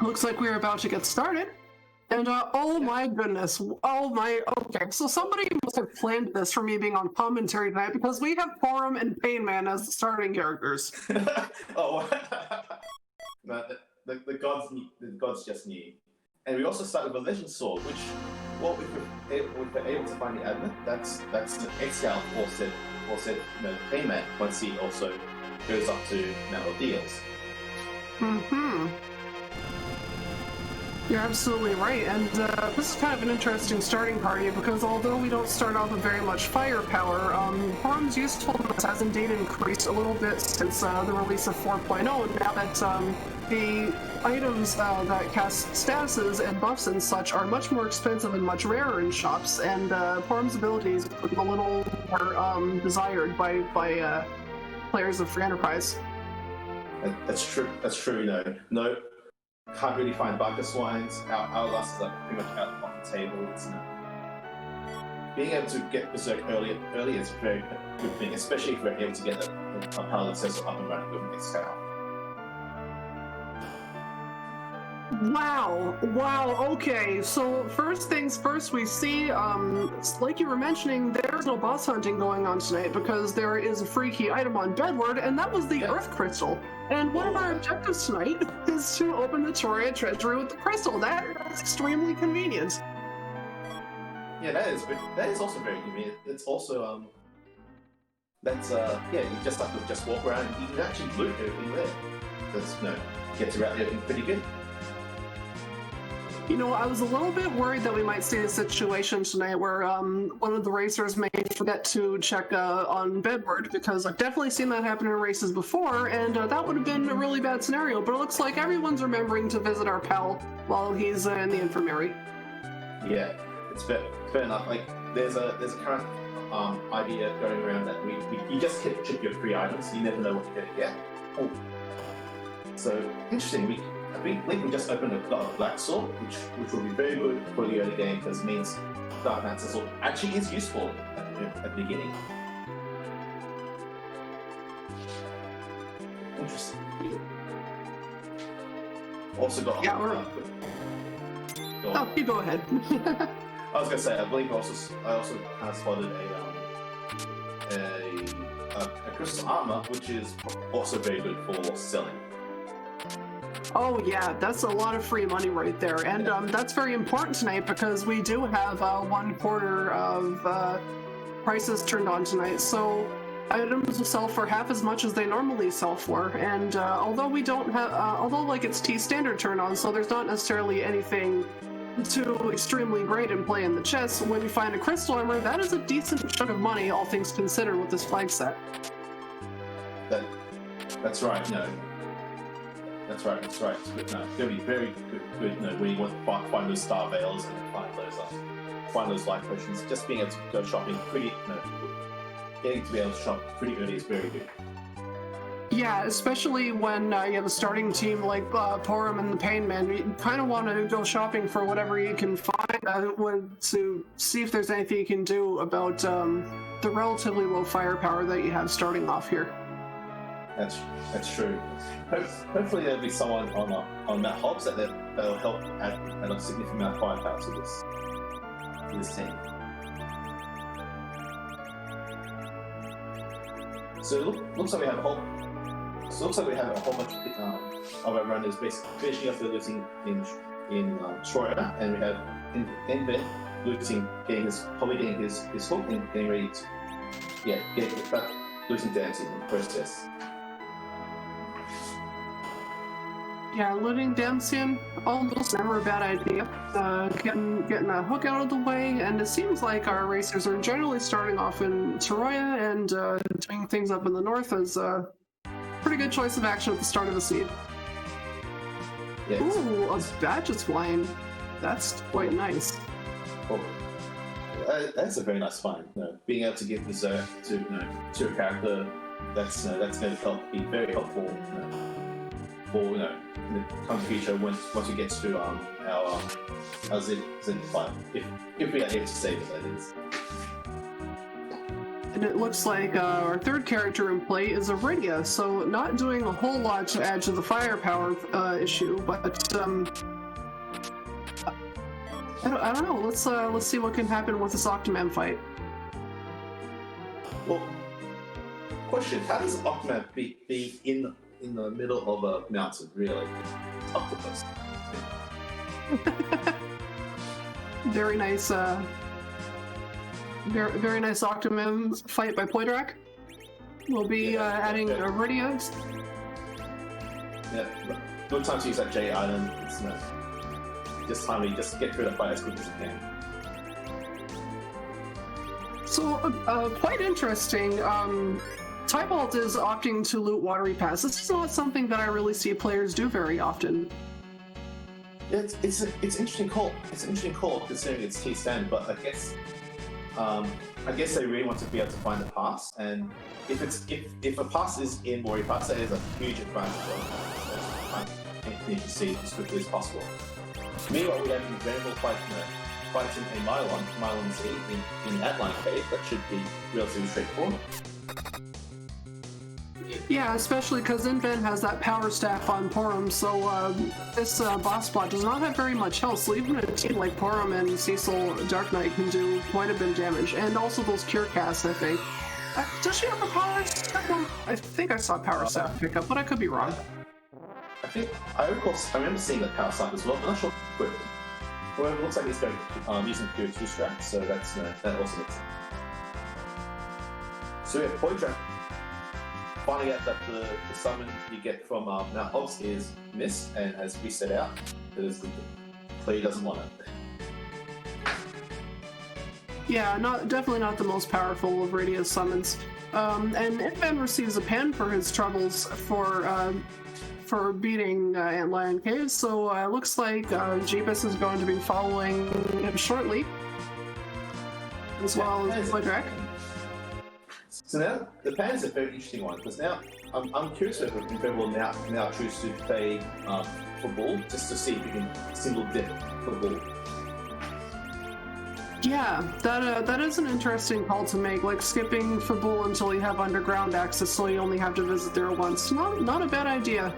Looks like we're about to get started. And oh my goodness, okay, so somebody must have planned this for me being on commentary tonight because we have Forum and Kmain as the starting characters. Oh, no, the gods just knew. And we also start with a legend sword, which, well, if we're able to find the adamant, that's an Excel or said Kmain once he also goes up to ordeals. You're absolutely right, and this is kind of an interesting starting party because although we don't start off with very much firepower, Forum's usefulness has indeed increased a little bit since the release of 4.0, now that the items that cast statuses and buffs and such are much more expensive and much rarer in shops, and Forum's abilities become a little more desired by players of Free Enterprise. That's true, No. Can't really find bunker swines. Our last is like pretty much out off the table. Being able to get Berserk early is a very good thing, especially if we're able to get the Paladin Cecil up and running with Excel. Wow, okay, so first things first, we see, like you were mentioning, there's no boss hunting going on tonight because there is a free key item on Bedward, and that was the Earth Crystal. And one of our objectives tonight is to open the Toria treasury with the crystal. That is extremely convenient. Yeah, that is also very convenient. It's also, you just have to just walk around and you can actually loot everything there. That's, gets around everything pretty good. I was a little bit worried that we might see a situation tonight where one of the racers may forget to check on Bedward, because I've definitely seen that happen in races before, and that would have been a really bad scenario, but it looks like everyone's remembering to visit our pal while he's in the infirmary. Yeah, it's fair enough. Like, there's a current idea going around that you just check your free items, you never know what you're going to get. Oh. So, interesting. I think we just opened a black sword, which will be very good for the early game because it means Dark Mancer sword actually is useful at the beginning. Interesting. Also got. Yeah, you go ahead. I was gonna say, I believe I also kind of spotted a crystal armor, which is also very good for selling. Oh yeah, that's a lot of free money right there, and that's very important tonight because we do have 1/4 of prices turned on tonight, so items will sell for half as much as they normally sell for, and although we don't have, it's Tstandard turned on, so there's not necessarily anything too extremely great in play in the chest, when you find a crystal armor, that is a decent chunk of money, all things considered, with this flag set. That's right, That's right. It's good. It's going to be very good. When you want to find those star veils and find those life potions, just being able to go shopping getting to be able to shop pretty early is very good. Yeah, especially when you have a starting team like Porum and the Pain Man. You kind of want to go shopping for whatever you can find to see if there's anything you can do about the relatively low firepower that you have starting off here. That's true. Hopefully there'll be someone on Mount Hobbs that'll help add a significant amount of firepower to this team. So it looks like we have a whole bunch of our runners basically finishing off their looting in Troya, and we have Enved looting, getting his hook and getting ready to looting Damson in the process. Yeah, looting Damson almost never a bad idea. Getting a hook out of the way, and it seems like our racers are generally starting off in Troya and doing things up in the north as a pretty good choice of action at the start of the seed. Yeah, ooh, a badge is flying. That's quite nice. Oh, that's a very nice find. Being able to give Berserk to a character that's going to be very helpful for in the coming future once we get to our Z5, if we are able to save it, that is. and it looks like our third character in play is Iridia, so not doing a whole lot to add to the firepower issue, but I don't know. Let's see what can happen with this Octoman fight. Well, question: how does Octoman be in the middle of a mountain? Really, octopus. Very nice. Very nice Octoman fight by Poitrak. We'll be adding Iridia. Yeah, good time to use that J item. It's just timely. Just get through the fight as quick as you can. So, quite interesting. Tybalt is opting to loot watery paths. This is not something that I really see players do very often. Yeah, it's an interesting call. It's an interesting call considering it's Tstandard, but I guess they really want to be able to find the pass, and if a pass is in warrior pass, that is a huge advantage of need to see as quickly as possible. Meanwhile, we have Venerable fighting a Mylon Z in that line cave. That should be relatively straightforward. Yeah, especially because Inven has that power staff on Porum, so this boss spot does not have very much health, so even a team like Porum and Cecil Dark Knight can do quite a bit of damage, and also those cure casts, I think. Does she have a power staff? I think I saw power staff pick up, but I could be wrong. I remember seeing that power staff as well, but I'm not sure quick. However, it looks like he's going using Cure 2 strat, so that's that also makes sense. So we have Poitrak finding out that the summon you get from Mount Hobbs is missed and has reset out because the player doesn't want it. Yeah, definitely not the most powerful of Radia's summons. And Inven receives a pen for his troubles for beating Antlion Cave, so looks like Jeebus is going to be following him shortly, as well as Poitrak. So now, the pan is a very interesting one, because now, I'm curious if Inven will now choose to play for bull, just to see if you can single dip for bull. Yeah, that is an interesting call to make, like skipping for bull until you have underground access, so you only have to visit there once. Not a bad idea.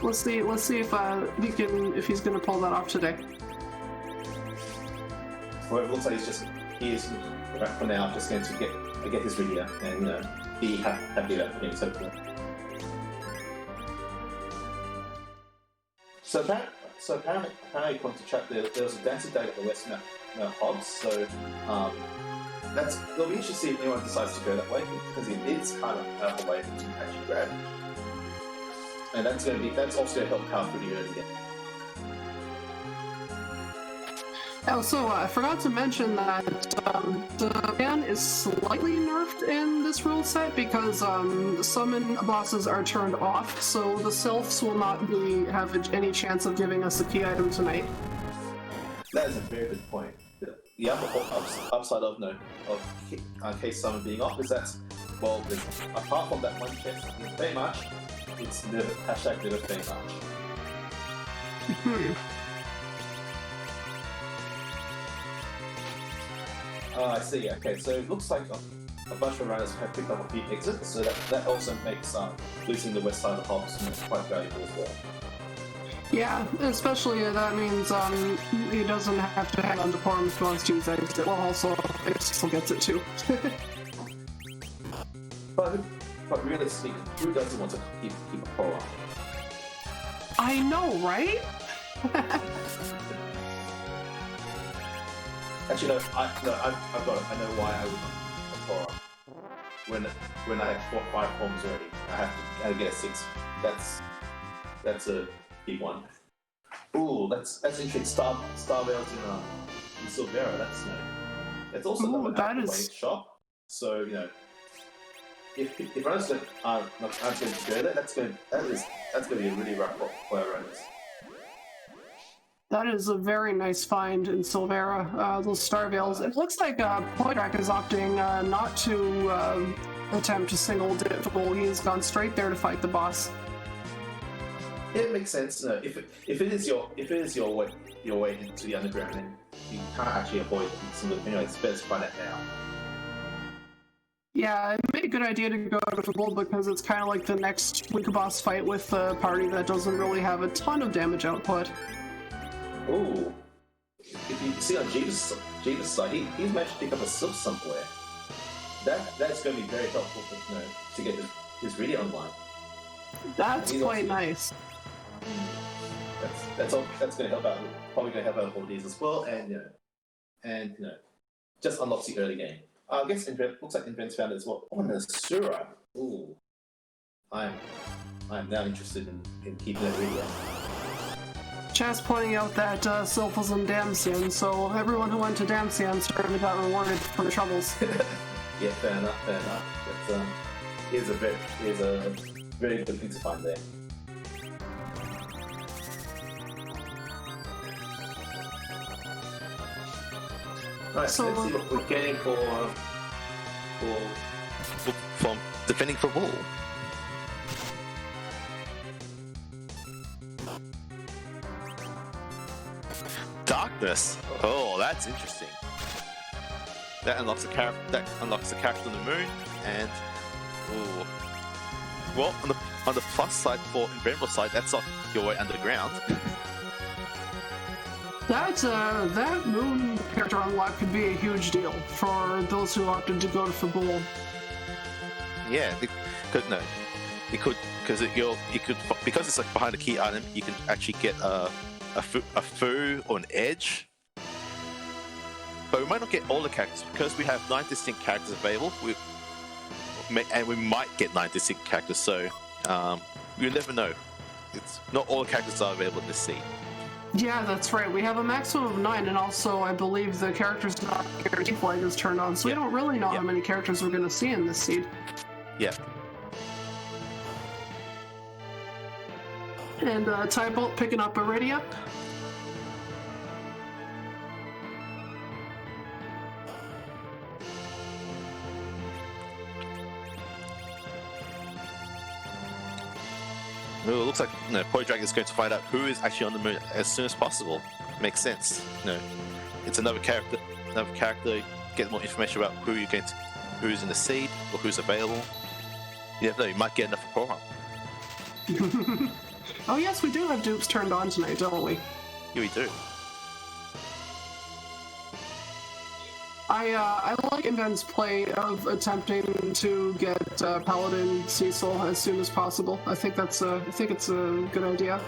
Let's see if he's gonna pull that off today. Well, it looks like he is right for now just going to get his video and be happy about things. Hopefully. So apparently, according to chat, there was a dancing day at the West Mount Hobbs. So it'll be interesting to see if anyone decides to go that way, because it is kind of out of the way to actually grab. And that's also going to help power pretty early again. Also, I forgot to mention that the ban is slightly nerfed in this rule set because summon bosses are turned off, so the sylphs will not have any chance of giving us a key item tonight. That is a very good point. The other upside of case summon being off is that, well, apart from that one chest in very much, it's never very much. I see. Okay, so it looks like a bunch of runners have picked up a few exits, so that also makes losing the west side of the Hobbs quite valuable as well. Yeah, especially that means he doesn't have to hang on to Porum if he wants to use that exit. Well, also, it still gets it too. But really speaking, who doesn't want to keep a Porum? I know, right? Actually, no. I know why I would not Porum. When I have 5 Porums already, I have to get a 6. That's a big one. Ooh, that's interesting. Star Veils in Silvera. That's also another shop. So if runners aren't going to go there, that's going to be a really rough for our runners. That is a very nice find in Silvera, those Star Veils. It looks like Poitrak is opting not to attempt a single difficult. He's gone straight there to fight the boss. Yeah, it makes sense. If it is your way into the underground, then you can't actually avoid single. It's better to find out now. Yeah, it may be a good idea to go to football because it's kind of like the next weak boss fight with a party that doesn't really have a ton of damage output. Ooh. If you see on Jeeves' side, he's managed to pick up a sub somewhere. That's going to be very helpful for, to get his really online. That's quite nice. That's going to help out. Probably going to help out all these as well, and just unlocks the early game. I guess looks like Invent's found it as well. Oh, Nasura. Ooh, I'm now interested in keeping it really. Chaz pointing out that Sylph was in Damsian, so everyone who went to Damsian certainly got rewarded for their troubles. Yeah, fair enough. But here's a very good thing to find there. Right, so let's see what we're getting from defending for wall. Darkness. Oh, that's interesting. That unlocks the character on the moon, and ooh. Well, on the plus side for invulnerable side, that's off your way underground. That moon character unlock could be a huge deal for those who opted to go to Fabul. Yeah, because it's like behind a key item, you can actually get a foo or an edge. But we might not get all the characters because we have 9 distinct characters available. And we might get 9 distinct characters, so you'll never know. It's not all the characters are available in this seed. Yeah, that's right. We have a maximum of 9, and also I believe the characters not guarantee flag is turned on, so we don't really know how many characters we're going to see in this seed. Yeah. And Tybolt picking up Iridia. It looks like Poidrag is going to find out who is actually on the moon as soon as possible. Makes sense. It's another character. Get more information about who's in the seed or who's available. You never know. You might get enough for program. Oh yes, we do have dupes turned on tonight, don't we? Yeah, we do. I like Invent's play of attempting to get Paladin Cecil as soon as possible. I think it's a good idea.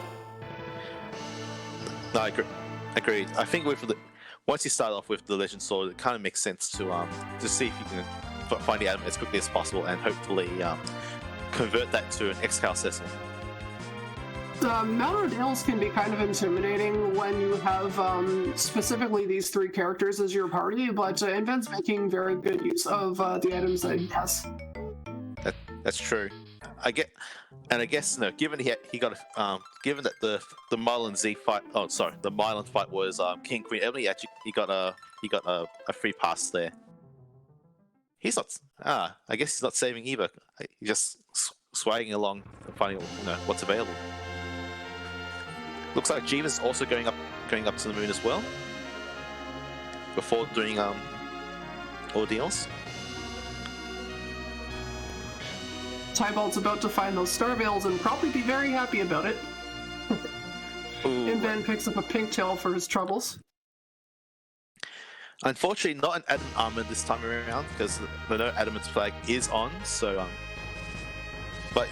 No, I agree. Agreed. I think once you start off with the Legend Sword, it kind of makes sense to see if you can find the item as quickly as possible and hopefully convert that to an X-Cal Cecil. Mounted Hills can be kind of intimidating when you have specifically these 3 characters as your party, but Invent's making very good use of the items that he has. That's true. I guess given he got given that the Mylan Z fight, the Mylan fight was King Queen Emily, actually he got a free pass there. He's not. I guess he's not saving either. He's just swagging along, and finding what's available. Looks like Jeeva's also going up to the moon as well before doing ordeals. Tybalt's about to find those star veils and probably be very happy about it. Invent picks up a pink tail for his troubles. Unfortunately, not an adamant armor this time around because the adamant flag is on. So, but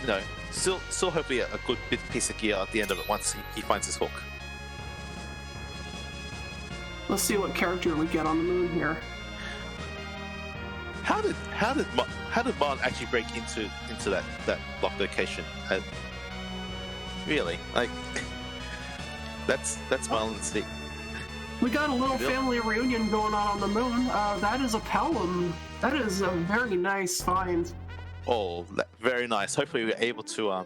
still hopefully a good piece of gear at the end of it once he finds his hook. Let's see what character we get on the moon here. How did Marlon actually break into that locked location? Really, that's Marlon's thing. We got a little family reunion going on the moon. That is a Palom. That is a very nice find. Oh, very nice. Hopefully we're able to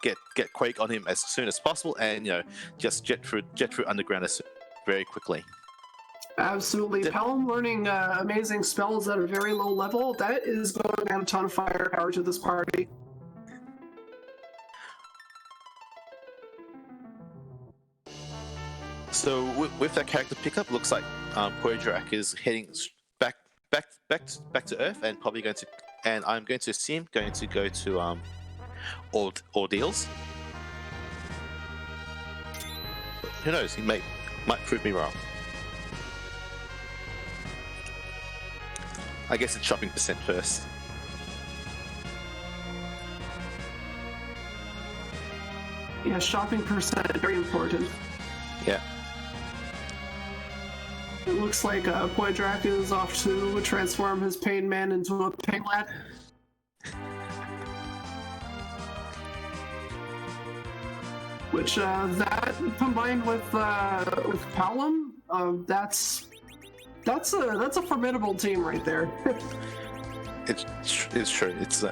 get Quake on him as soon as possible, and just jet through underground very quickly. Absolutely. Palom learning amazing spells at a very low level. That is going to add a ton of firepower to this party. So with that character pickup, looks like Poidrak is heading back to Earth and probably going to and I'm going to assume going to go to ordeals. Who knows? He might prove me wrong. I guess it's shopping percent first. Yeah, shopping percent, very important. Yeah. It looks like Poidrak is off to transform his Kmain into a piglet. Which, that combined with Palom, that's a formidable team right there. It's true. That's a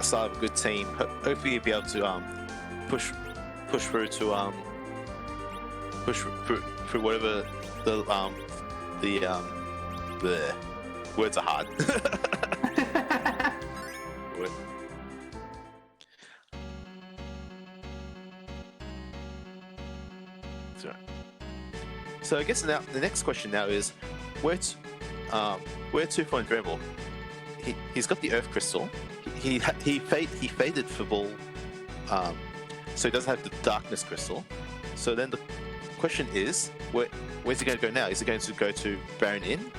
start of a good team. Hopefully you'll be able to push through to push through whatever the words are hard. So I guess now the next question now is where to find Dremel? He's got the Earth Crystal. He faded for Bull, so he doesn't have the Darkness Crystal. So then the question is, where's he going to go now? Is he going to go to Baron Inn,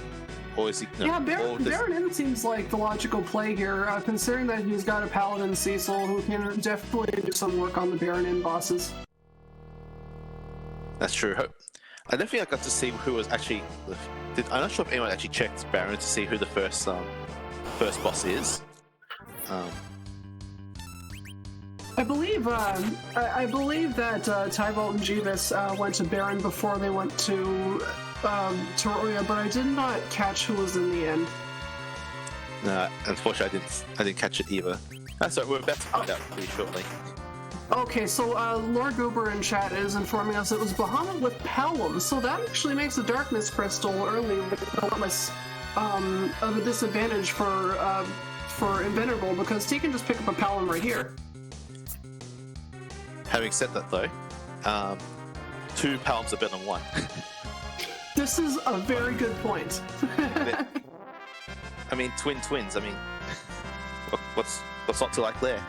or is he? No, yeah, Baron Inn seems like the logical play here, considering that he's got a Paladin Cecil who can definitely do some work on the Baron Inn bosses. That's true. I don't think I got to see who was actually. I'm not sure if anyone actually checked Baron to see who the first boss is. I believe that Tybolt and Jeeves went to Baron before they went to Terraria, but I did not catch who was in the end. No, unfortunately, I didn't catch it either. That's right. We're about to find out pretty shortly. Okay, so Lord Goober in chat is informing us it was Bahamut with Palom, so that actually makes the Darkness Crystal early with a lot less of a disadvantage for Invenerable, because he can just pick up a Palom right here. Having said that, though, 2 Paloms are better than 1. This is a very good point. I mean, twins. I mean, what's not to like there?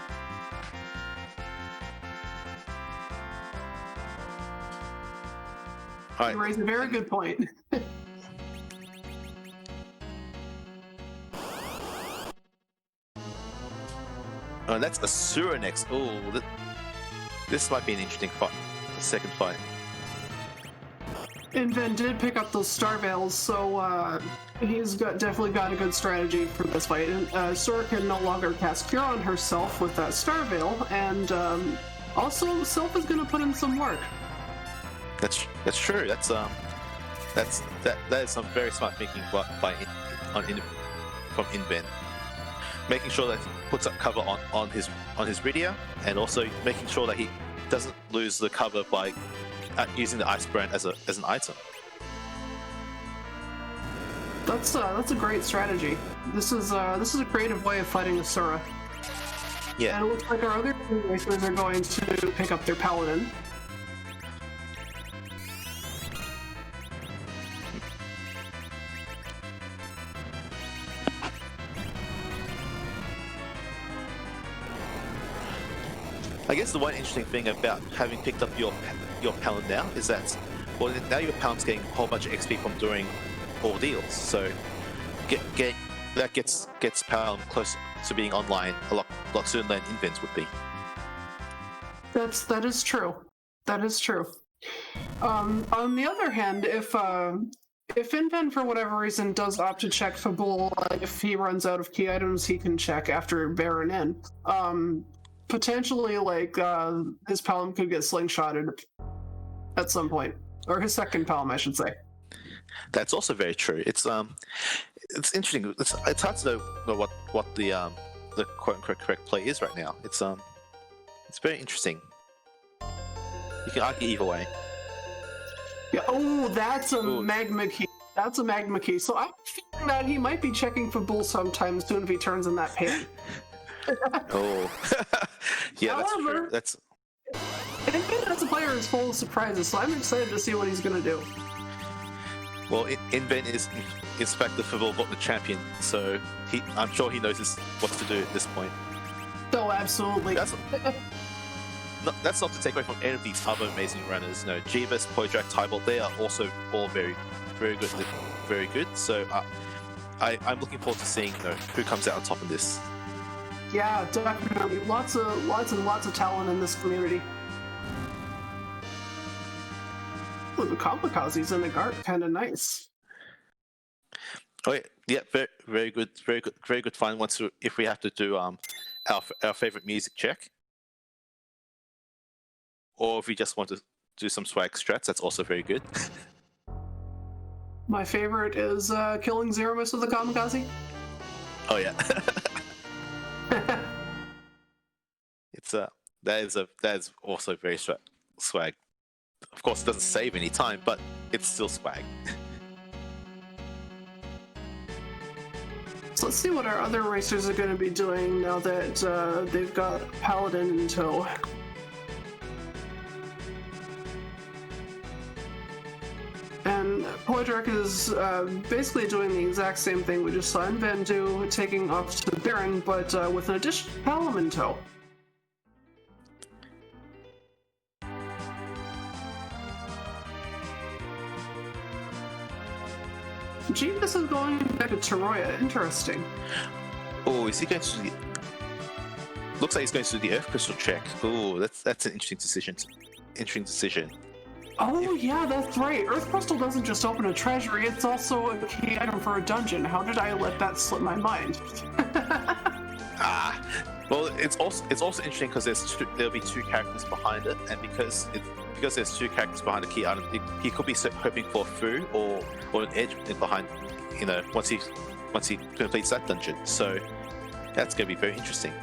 You raise a very good point. Oh, and that's Asura next. Oh, this might be an interesting fight. The second fight. Inven did pick up those Star Veils, so he's definitely got a good strategy for this fight. Asura can no longer cast Cure on herself with that Star Veil, and also Sylph is going to put in some work. That's true. That is some very smart thinking from Inven, making sure that he puts up cover on his Rydia, and also making sure that he doesn't lose the cover by using the Ice Brand as an item. That's a great strategy. This is a creative way of fighting Asura. Yeah. And it looks like our other two racers are going to pick up their Paladin. I guess the one interesting thing about having picked up your Paladin now is that, well, now your Paladin's getting a whole bunch of XP from doing ordeals, so that gets Paladin close to being online a lot sooner than Invens would be. That is true. That is true. On the other hand, if Inven for whatever reason does opt to check Fabul, if he runs out of key items, he can check after Baron Inn. Potentially, his Palom could get slingshotted at some point, or his second Palom, I should say. That's also very true. It's interesting. It's hard to know what the quote unquote correct play is right now. It's very interesting. You can argue either way. Yeah. Oh, that's a magma key. That's a magma key. So I'm thinking that he might be checking for Bull sometime soon if he turns in that pan. Oh, yeah, However, that's true. Inven as a player is full of surprises, so I'm excited to see what he's going to do. Well, Inven is in fact the Vervoltner champion, so I'm sure he knows what to do at this point. Oh, absolutely. That's not to take away from any of these other amazing runners. No, Jeebus, Podrak, Tybalt, they are also all very, very good. Very good. So I'm looking forward to seeing who comes out on top of this. Yeah, definitely. Lots and lots of talent in this community. Ooh, the Kamikazes in the Gwarp, kind of nice. Oh yeah, very, very good, very good fun. If we have to do our favorite music check, or if we just want to do some swag strats, that's also very good. My favorite is killing Zero Miss with the Kamikaze. Oh yeah. That is also very swag. Of course, it doesn't save any time, but it's still swag. So let's see what our other racers are going to be doing now that they've got Paladin in tow. And Podrak is basically doing the exact same thing we just saw Inven do, taking off to the Baron, but with an additional Palom in tow. Jeebus is going back to Toroya. Interesting. Oh, is he going to the... Looks like he's going to do the Earth Crystal check. Oh, that's an interesting decision. Oh yeah, that's right. Earth Crystal doesn't just open a treasury, it's also a key item for a dungeon. How did I let that slip my mind? Well, it's also interesting because there'll be two characters behind it, and because there's two characters behind the key item, he could be hoping for food or an edge behind, once he completes that dungeon. So that's going to be very interesting.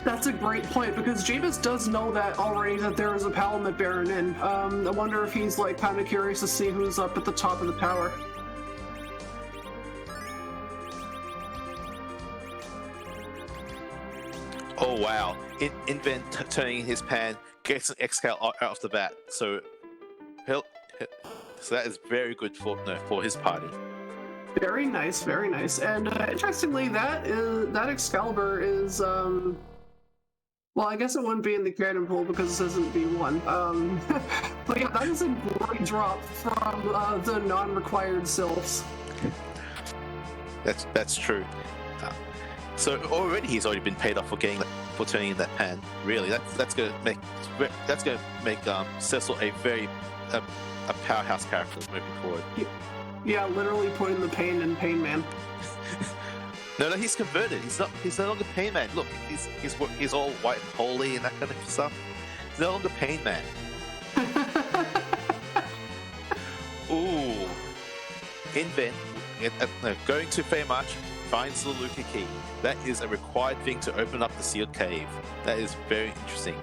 That's a great point, because Jeebus does know that already, that there is a Palamut Baron in. I wonder if he's kind of curious to see who's up at the top of the tower. Oh wow! Inven turning his pan gets an X-Scale out off the bat, so that is very good for his party. Very nice, very nice. And interestingly, that Excalibur is well, I guess it wouldn't be in the cannon pool because this isn't B1. But yeah, that is a great drop from the non-required sylphs. That's true. So he's already been paid off for turning in that pan. Really, that's gonna make Cecil a powerhouse character moving forward. Yeah, literally putting the pain in Pain Man. No, he's converted. He's no longer Pain Man. Look, he's all white and holy and that kind of stuff. He's no longer Pain Man. Ooh, Inven going to Feymarch finds the Luca key. That is a required thing to open up the sealed cave. That is very interesting.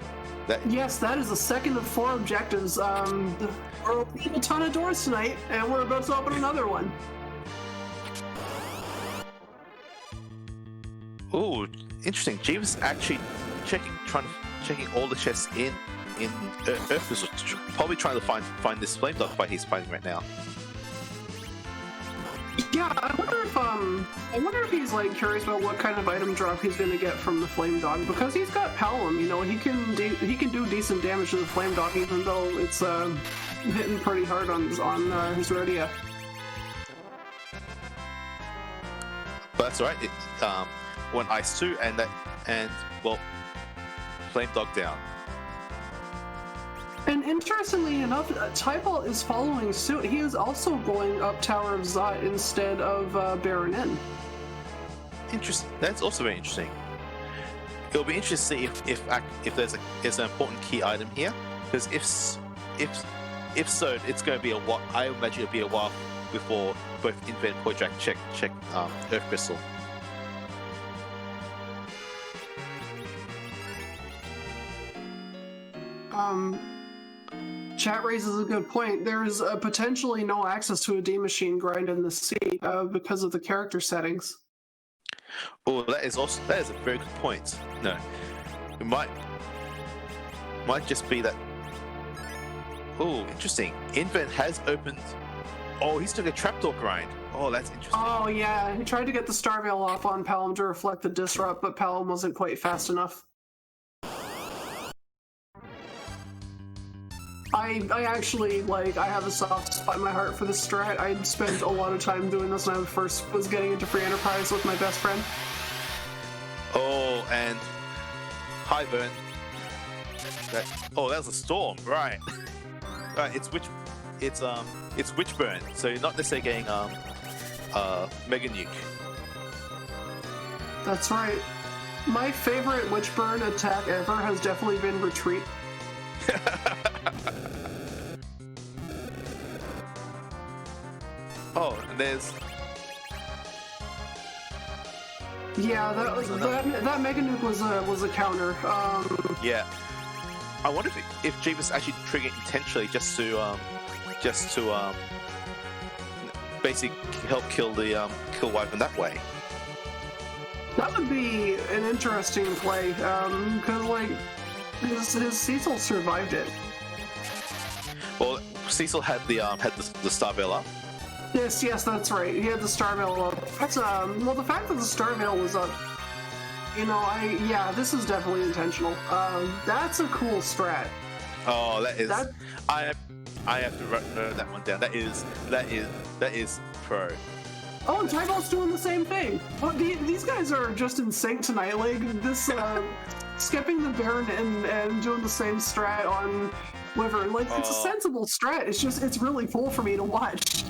Yes, that is the second of 4 objectives. We're opening a ton of doors tonight, and we're about to open another one. Ooh, interesting. Jeebus actually checking all the chests in Earth Crystal, probably trying to find this flame dog fight he's fighting right now. Yeah, I wonder if he's curious about what kind of item drop he's gonna get from the flame dog, because he's got Palom. He can do decent damage to the flame dog, even though it's hitting pretty hard on his Rhodia. But that's alright. One Ice 2 and Flame Dog down. And interestingly enough, Tybalt is following suit. He is also going up Tower of Zot instead of Baron Inn. Interesting. That's also very interesting. It'll be interesting to see if there's an important key item here, because if so, it's going to be a while. I imagine it'll be a while before both Inven and Podrak check Earth Crystal. Chat raises a good point. There is potentially no access to a D machine grind in the sea because of the character settings. Oh, that is a very good point. No, it might just be that. Oh, interesting. Inven has opened Oh, he's doing a trapdoor grind. Oh, that's interesting. Oh yeah, he tried to get the Star Veil off on Palom to reflect the disrupt, but Palom wasn't quite fast enough. I actually, like, I have a soft spot in my heart for this strat. I spent a lot of time doing this when I first was getting into Free Enterprise with my best friend. Oh, and hi, Vern. Oh, that was a storm, right? Right, it's whichburn, so you're not necessarily getting mega nuke. That's right. My favorite whichburn attack ever has definitely been retreat. Oh, and there's yeah, that mega nuke was a counter. yeah. I wonder if Jeebus actually triggered intentionally just to basically help kill the kill Wyvern that way. That would be an interesting play, because like his Cecil survived it. Well, Cecil had the Star Veil up. Yes, that's right. He had the Star Veil up. That's well, the fact that the Star Veil was up, you know, this is definitely intentional. That's a cool strat. Oh, that is. I have to write that one down. That is pro. Oh, and Tybalt's doing the same thing. Oh, these guys are just in sync tonight. Like this, skipping the Baron and doing the same strat on Wyvern. Like it's a sensible strat. It's really cool for me to watch.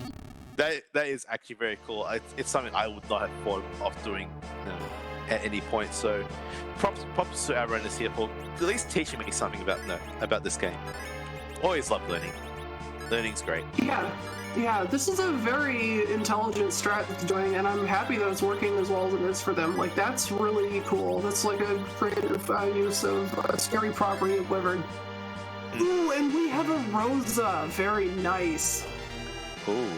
That is actually very cool. It's something I would not have thought of doing at any point. So, props to our runners here for at least teaching me something about this game. Always love learning. Learning's great. Yeah. This is a very intelligent strat that's doing, and I'm happy that it's working as well as it is for them. Like that's really cool. That's like a creative use of a scary property of Wyvern. Ooh, and we have a Rosa. Very nice. Ooh.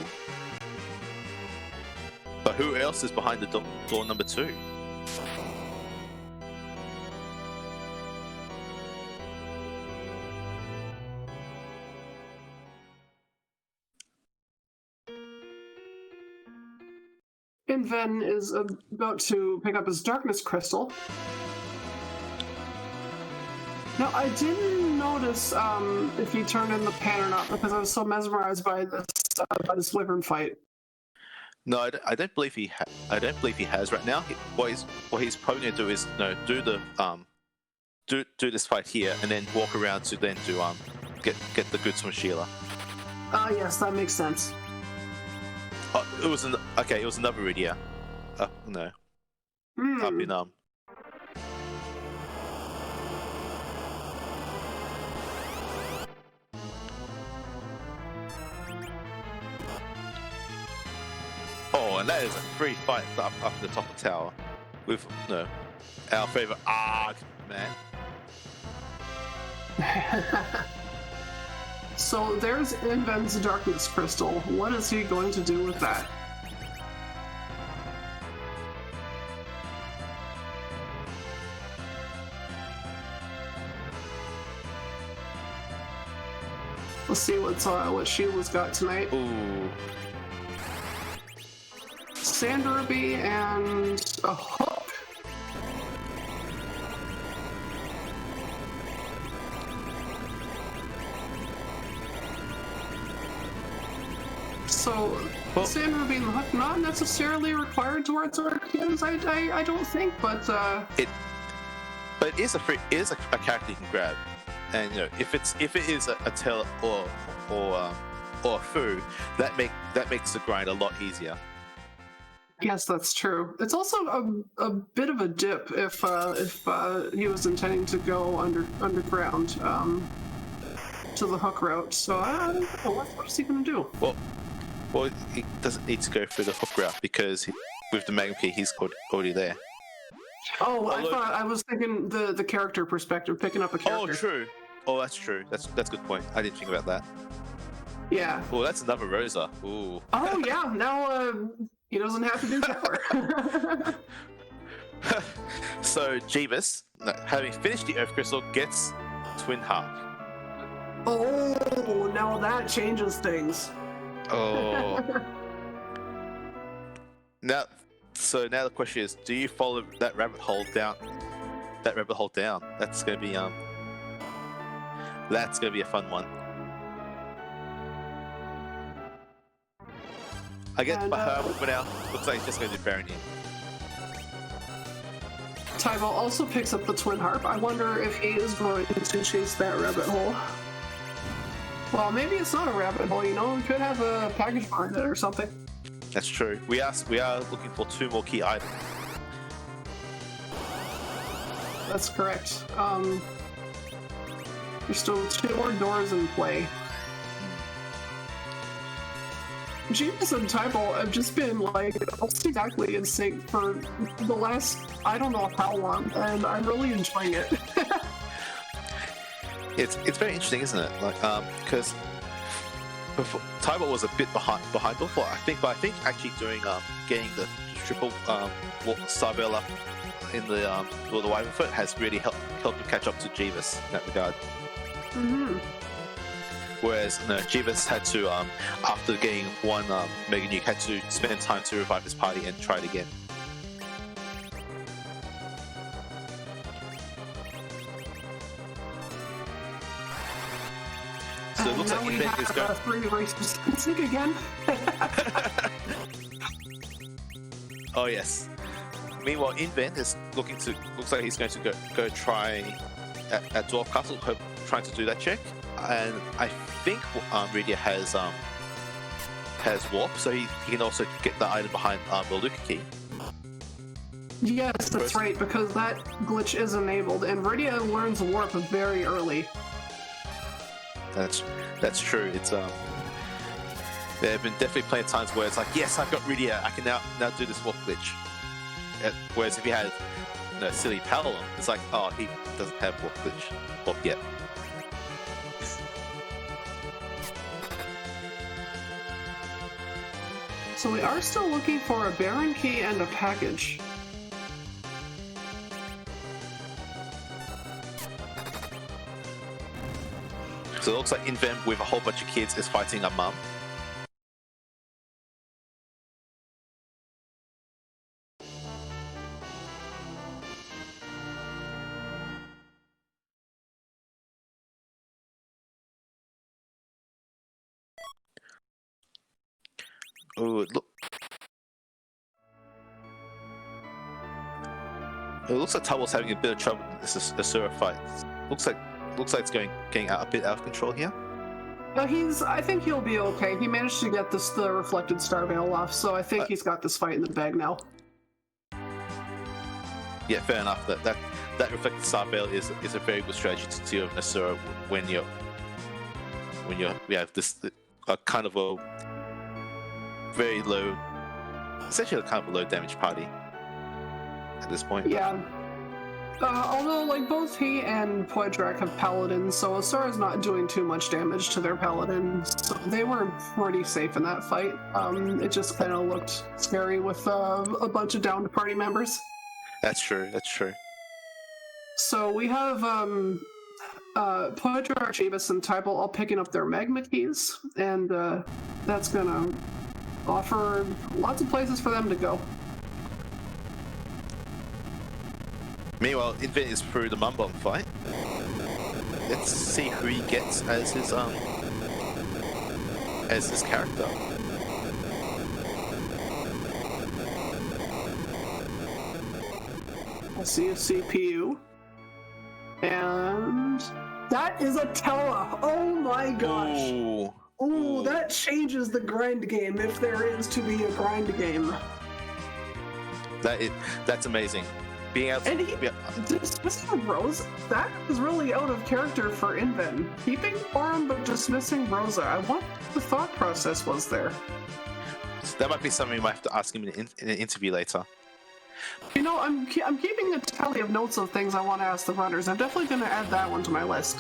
But who else is behind the door number 2? And Ven is about to pick up his Darkness Crystal. Now, I didn't notice if he turned in the pan or not because I was so mesmerized by this Wyvern fight. No, I don't believe he has right now. What he's probably going to do is do the do this fight here and then walk around to then do get the goods from Sheila. Yes, that makes sense. It was another Rydia. No. Up in Oh, and that is a free fight up the top of the tower with our favorite Arg man. So there's Inven's Darkness Crystal. What is he going to do with that? Let's see what Sheila's got tonight. Ooh. Sand Ruby and a hook. So, Sand Ruby and the hook not necessarily required towards Arceus, I don't think, but it is a character you can grab, and if it is a tail or a foo, that makes the grind a lot easier. Yes, that's true. It's also a bit of a dip if he was intending to go underground to the hook route. So I don't know, what's he gonna do? Well, he doesn't need to go through the hook route because with the Magnum Key, he's already there. Oh, I was thinking the character perspective, picking up a character. Oh, true. Oh, that's true. That's a good point. I didn't think about that. Yeah. Oh, that's another Rosa. Ooh. Oh yeah. Now he doesn't have to do tower. So Jeebus, having finished the Earth Crystal, gets Twin Harp. Oh, now that changes things. Oh. Now, so now the question is, do you follow that rabbit hole down? That rabbit hole down. That's gonna be a fun one. I get And, for now. Looks like it's just gonna do Baron in. Tyvo also picks up the Twin Harp. I wonder if he is going to chase that rabbit hole. Well, maybe it's not a rabbit hole, you know? We could have a package behind it or something. That's true. We are looking for 2 more key items. That's correct. There's still 2 more doors in play. Genius and Tybo have just been like almost exactly in sync for the last I don't know how long, and I'm really enjoying it. It's very interesting, isn't it? Like because Tybo was a bit behind before. I think actually doing getting the triple Star-Veil up in the Wyvern Foot has really helped him catch up to Jeeves in that regard. Mm-hmm. Whereas Jeeves had to, after getting one Mega Nuke, had to spend time to revive his party and try it again. So it looks like Invent is going. 3 races in sync again. Oh yes. Meanwhile, Invent is looks like he's going to go try at Dwarf Castle, trying to do that check. And I think Rydia has Warp, so he can also get the item behind the Luca key. Yes, that's right, because that glitch is enabled, and Rydia learns Warp very early. That's true. It's there have been definitely plenty of times where it's like, yes, I've got Rydia, I can now do this Warp glitch. Whereas if you had silly Paladin, it's like, oh, he doesn't have Warp glitch yet. So we are still looking for a Baron key and a package. So it looks like Invent with a whole bunch of kids is fighting a mum. Oh, it looks like Tubble's having a bit of trouble in this Asura fight. Looks like it's getting a bit out of control here. I think he'll be okay. He managed to get the reflected Star-Veil off, so I think he's got this fight in the bag now. Yeah, fair enough. That reflected Star-Veil is a very good strategy to deal with Asura when you have this kind of a very low, essentially kind of a low damage party at this point. Yeah. Although, like, both he and Poedrak have paladins, so Asura's not doing too much damage to their paladins, so they were pretty safe in that fight. It just kind of looked scary with a bunch of downed party members. That's true. So we have Poedrak, Jeeves, and Tyble all picking up their magma keys, and that's gonna offer lots of places for them to go. Meanwhile, Invent is through the Mum Bomb fight. Let's see who he gets as his character. I see a CPU. And that is a Tella! Oh my gosh! Ooh, that changes the grind game if there is to be a grind game. That's amazing. Being able to, dismissing Rose, that is really out of character for Invent. Keeping Forum but dismissing Rosa. I wonder what the thought process was there. That might be something we might have to ask him in an interview later. You know, I'm keeping a tally of notes of things I want to ask the runners. I'm definitely going to add that one to my list.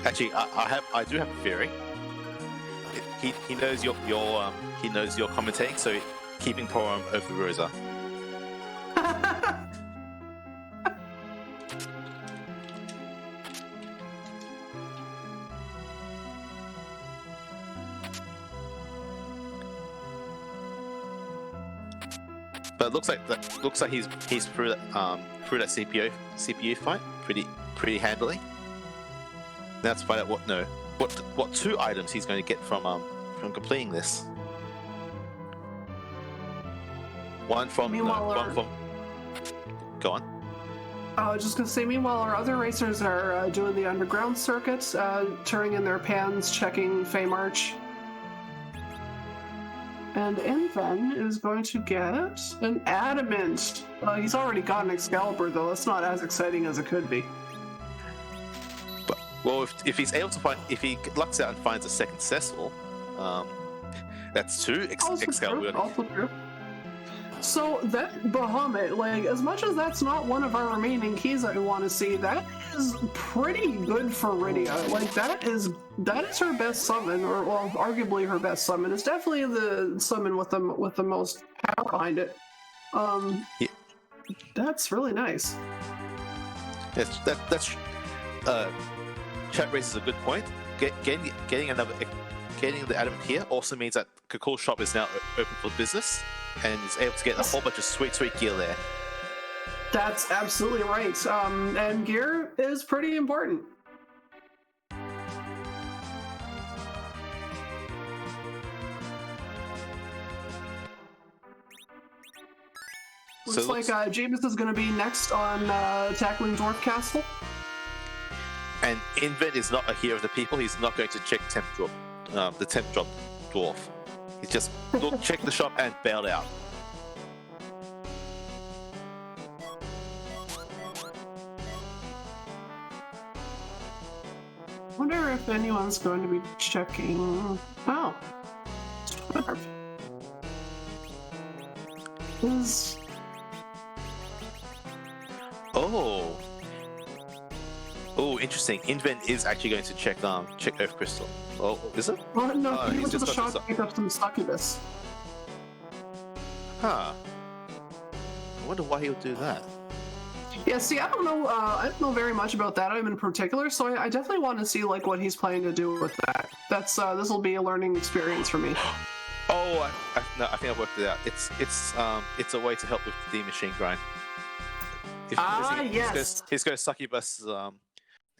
Actually, I do have a theory. He knows your commentating, so keeping Porum over Rosa. But it looks like he's through that CPU fight pretty handily. Now let's find out what 2 items he's going to get from completing this. One from Go on. I was just gonna say, meanwhile, our other racers are doing the underground circuits, turning in their pans, checking Feymarch. And Inven is going to get an adamant. He's already got an Excalibur, though. That's not as exciting as it could be. But well, if he's able to find, if he lucks out and finds a second Cecil, that's 2 Excalibur. Also true. So that Bahamut, like, as much as that's not one of our remaining keys I want to see, that is pretty good for Rydia. Like, that is her best summon, or well, arguably her best summon. It's definitely the summon with the most power behind it. Yeah. That's really nice. Yes, that's chat raises a good point. Getting the adamant here also means that Kakul's shop is now open for business, and is able to get a whole bunch of sweet gear there. That's absolutely right. And gear is pretty important. Looks like Jameis is going to be next on tackling Dwarf Castle. And Invent is not a hero of the people. He's not going to check the temp drop dwarf. He's just checked the shop and bailed out. Wonder if anyone's going to be checking. Oh, Twitter. Oh, interesting. Invent is actually going to check Earth Crystal. Oh, is it? Well, no, he went to just the got shop to pick up some succubus. Huh. I wonder why he would do that. Yeah, see, I don't know very much about that item in particular, so I definitely want to see like what he's planning to do with that. That's this will be a learning experience for me. Oh, I think I've worked it out. It's a way to help with the machine grind. Yes. He's going to succubus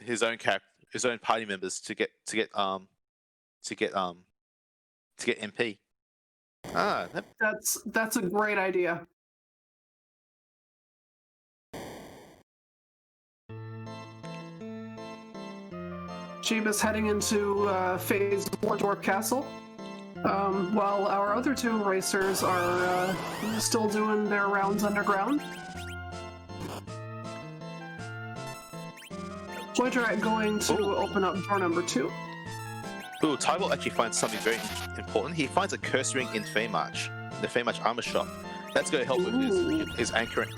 his own party members to get MP. That's a great idea. Jeebus heading into phase 1 Dwarf Castle, while our other 2 racers are still doing their rounds underground. Whichburn going to open up door number 2. Ooh, Tybalt actually finds something very important. He finds a curse ring in Feymarch, the Feymarch armor shop. That's going to help with his anchoring.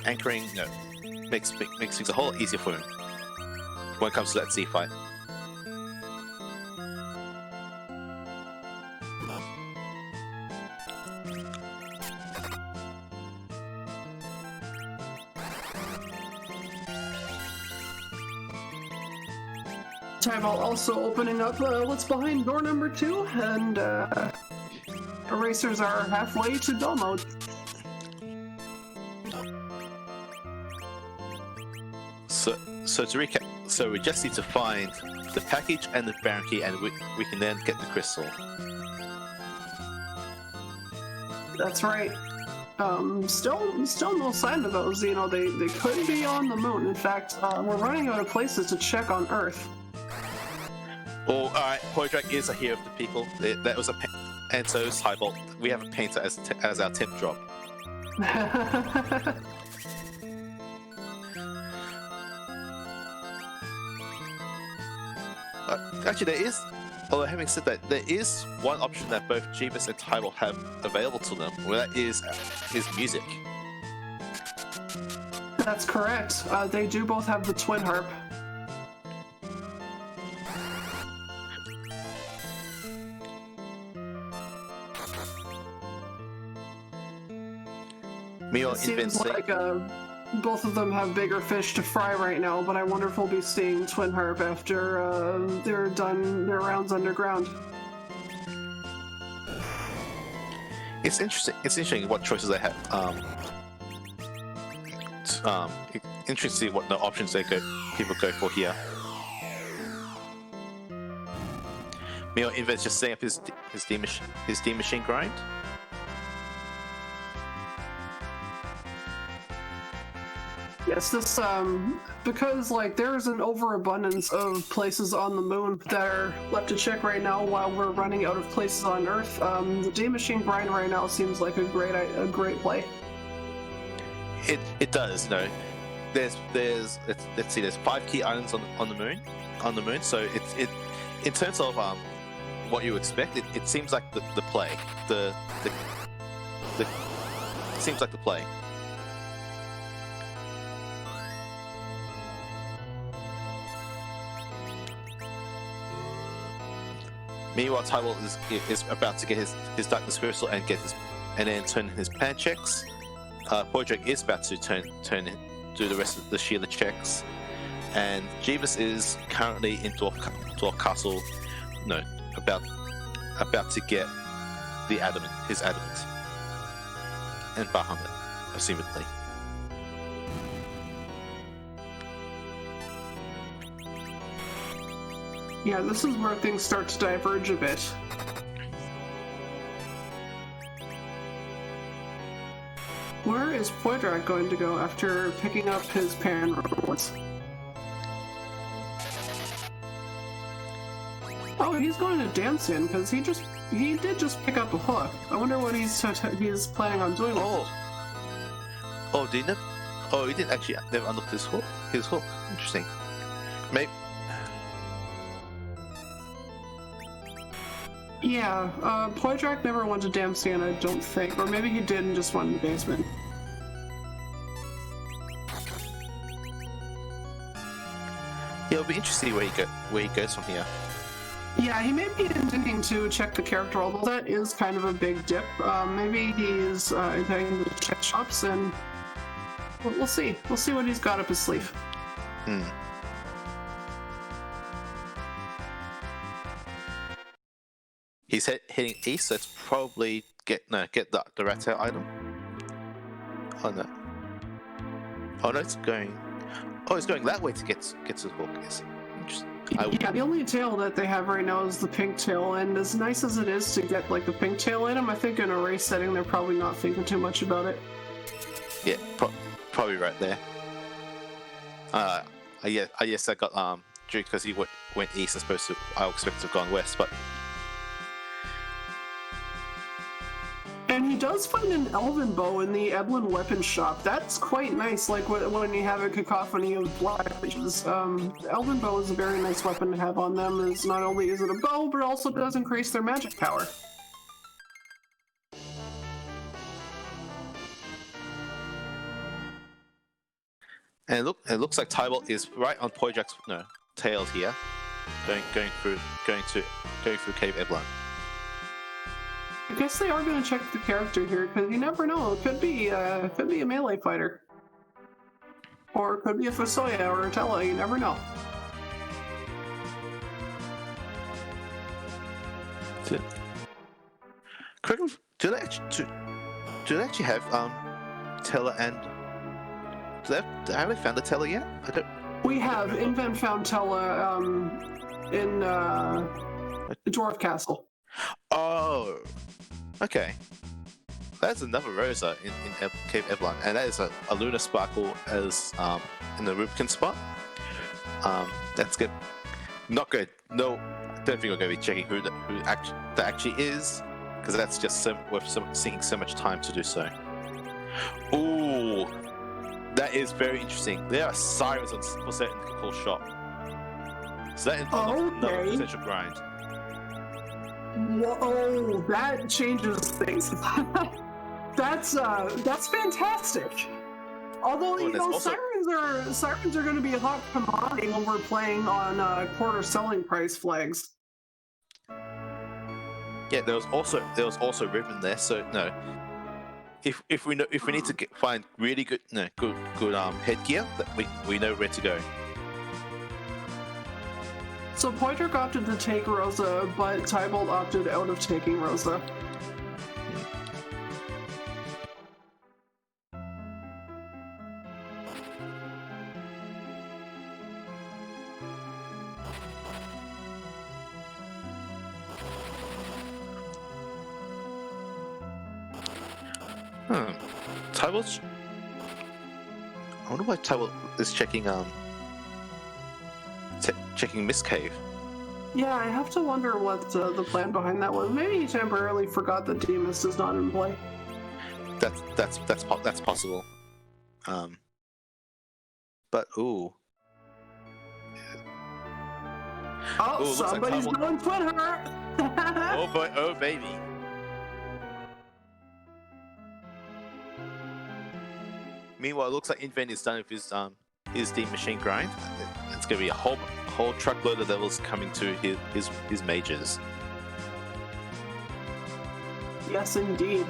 Makes things a whole lot easier for him when it comes to that sea fight. Tybalt also opening up what's behind door number 2, and the racers are halfway to dull mode. So to recap, so we just need to find the package and the Baron key, and we can then get the crystal. That's right. Still no sign of those. You know, they could be on the moon. In fact, we're running out of places to check on Earth. Oh, alright, Podrak is a hero of the people. That was and so is Tybalt. We have a painter as our temp drop. Actually, there is. Although having said that, there is one option that both Jeebus and Tybalt have available to them, where that is his music. That's correct. They do both have the twin harp. Meanwhile, It seems like both of them have bigger fish to fry right now, but I wonder if we'll be seeing Twin Harp after they're done their rounds underground. It's interesting. It's interesting what choices they have. interesting to see what the options people go for here. Meanwhile, Inver's just setting up his steam machine grind. Yes, this because like there's an overabundance of places on the moon that are left to check right now while we're running out of places on Earth. The steam machine grind right now seems like a great play. It does, you know. Let's see, there's 5 key islands on the moon. So it in terms of what you expect, it seems like the play. It seems like the play. Meanwhile, Tybalt is about to get his darkness crystal and then turn his plan checks. Podrick is about to do the rest of the Sheila checks, and Jeebus is currently in Dwarf Castle. No, about to get his adamant, and Bahamut, assumedly. Yeah, this is where things start to diverge a bit. Where is Poydrak going to go after picking up his pan rewards? Oh, he's going to Damson because he did just pick up a hook. I wonder what he's planning on doing. Oh, didn't it? Oh, he didn't actually never unlock his hook. Interesting. Maybe. Yeah, Poydrak never went to Damson, I don't think. Or maybe he did and just went in the basement. Yeah, it'll be interesting where he goes from here. Yeah, he may be intending to check the character, although that is kind of a big dip. Maybe he's intending to check shops, and we'll see. We'll see what he's got up his sleeve. He's heading east, so it's probably get the rat tail item. Oh no! Oh no, it's going that way to get to the hook. Is interesting. Yeah, the only tail that they have right now is the pink tail, and as nice as it is to get like the pink tail item, I think in a race setting they're probably not thinking too much about it. Yeah, probably right there. Yes, I got Duke because he went east. I suppose I expect to have gone west, but. And he does find an elven bow in the Edlin weapon shop. That's quite nice, like when you have a cacophony of black witches. Elven bow is a very nice weapon to have on them, as not only is it a bow, but also does increase their magic power. And it looks like Tybalt is right on Poydrak's tail here, going through Cave Eblon. I guess they are going to check the character here, because you never know. It could be a melee fighter. Or it could be a Fusoya or a Tella, you never know. Correct. Do they actually have Tella and have they found the Tella yet? I don't. We have. Invent found Tella in Dwarf Castle. Oh, okay. That's another Rosa in Cave Eblon, and that is a Luna Sparkle as in the Rubicon spot. That's good. Not good. No, I don't think I'm going to be checking who that actually is, because that's just sinking so much time to do so. Ooh, that is very interesting. There are sirens for certain call shop, so that involves another potential grind. Whoa, that changes things. That's fantastic. Although sirens are going to be a hot commodity when we're playing on quarter selling price flags. Yeah, there was also Ribbon there. So no, if we need to find really good headgear, that we know where to go. So Poydrak opted to take Rosa, but Tybalt opted out of taking Rosa. Tybal's. I wonder why Tybal is checking checking Mist Cave. Yeah, I have to wonder what the plan behind that was. Maybe he temporarily forgot that Demas is not in play. That's possible. But ooh. Oh, Ooh, somebody's like going Twitter! Oh boy, oh baby. Meanwhile, it looks like Invent is done with his deep machine grind. It's gonna be a whole truckload of levels coming to his mages. Yes, indeed.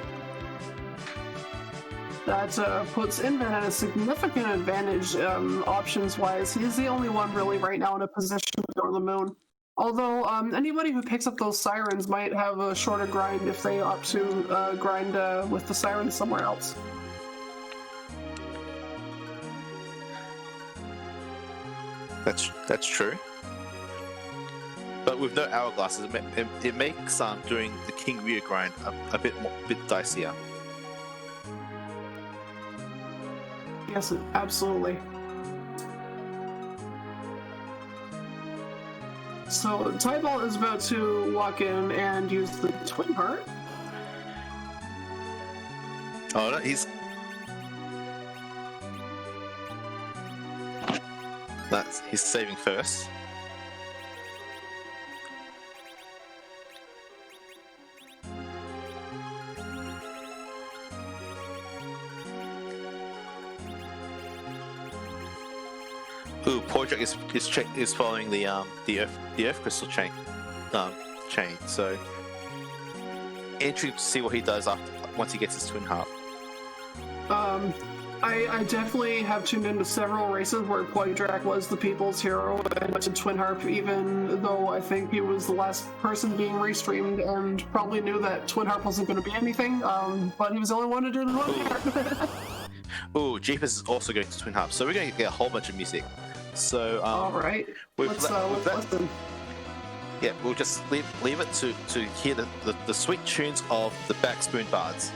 That puts Invent at a significant advantage options-wise. He's the only one really right now in a position to go to the moon. Although anybody who picks up those sirens might have a shorter grind if they opt to grind with the sirens somewhere else. That's true. But with no hourglasses, it makes doing the King Ryu grind a bit dicier. Yes, absolutely. So Tybalt is about to walk in and use the Twin Heart. Oh no, he's saving first. Ooh, Portrait is following the Earth Crystal chain. So interesting to see what he does once he gets his Twin Heart. I definitely have tuned into several races where Poitrak was the people's hero and went to Twin Harp, even though I think he was the last person being restreamed and probably knew that Twin Harp wasn't going to be anything, but he was the only one to do the one. Ooh, Jeepers is also going to Twin Harp, so we're going to get a whole bunch of music. So, alright, let's listen. Yeah, we'll just leave it to hear the sweet tunes of the Backspoon Bards.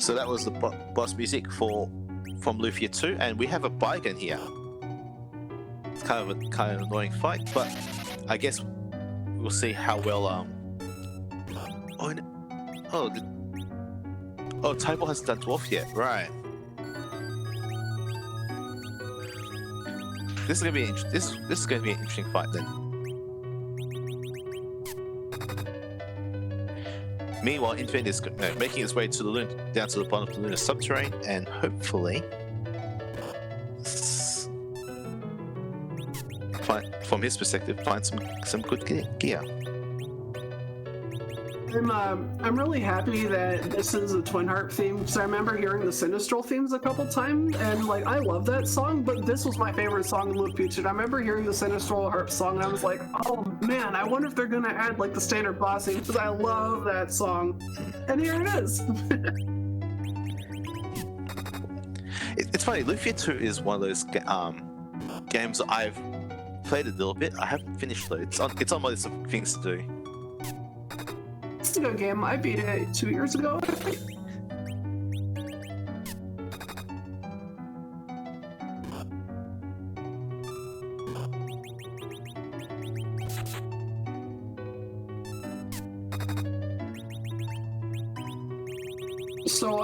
So that was the boss music from Lufia 2, and we have a Baigan here. It's kind of an annoying fight, but I guess we'll see how well Tybal hasn't done Dwarf yet, right? This is gonna be this is gonna be an interesting fight then. Meanwhile, Infant is making his way to the down to the bottom of the lunar subterranean, and hopefully, from his perspective, find some good gear. I'm really happy that this is a Twin Harp theme, because I remember hearing the Sinistral themes a couple times, and like I love that song, but this was my favorite song in Lufia. I remember hearing the Sinistral Harp song, and I was like, oh man, I wonder if they're gonna add like the standard boss theme, because I love that song. And here it is. It's funny, Lufia 2 is one of those games that I've played a little bit. I haven't finished though. It's on my list of things to do. It's a good game. I beat it 2 years ago, I think. So,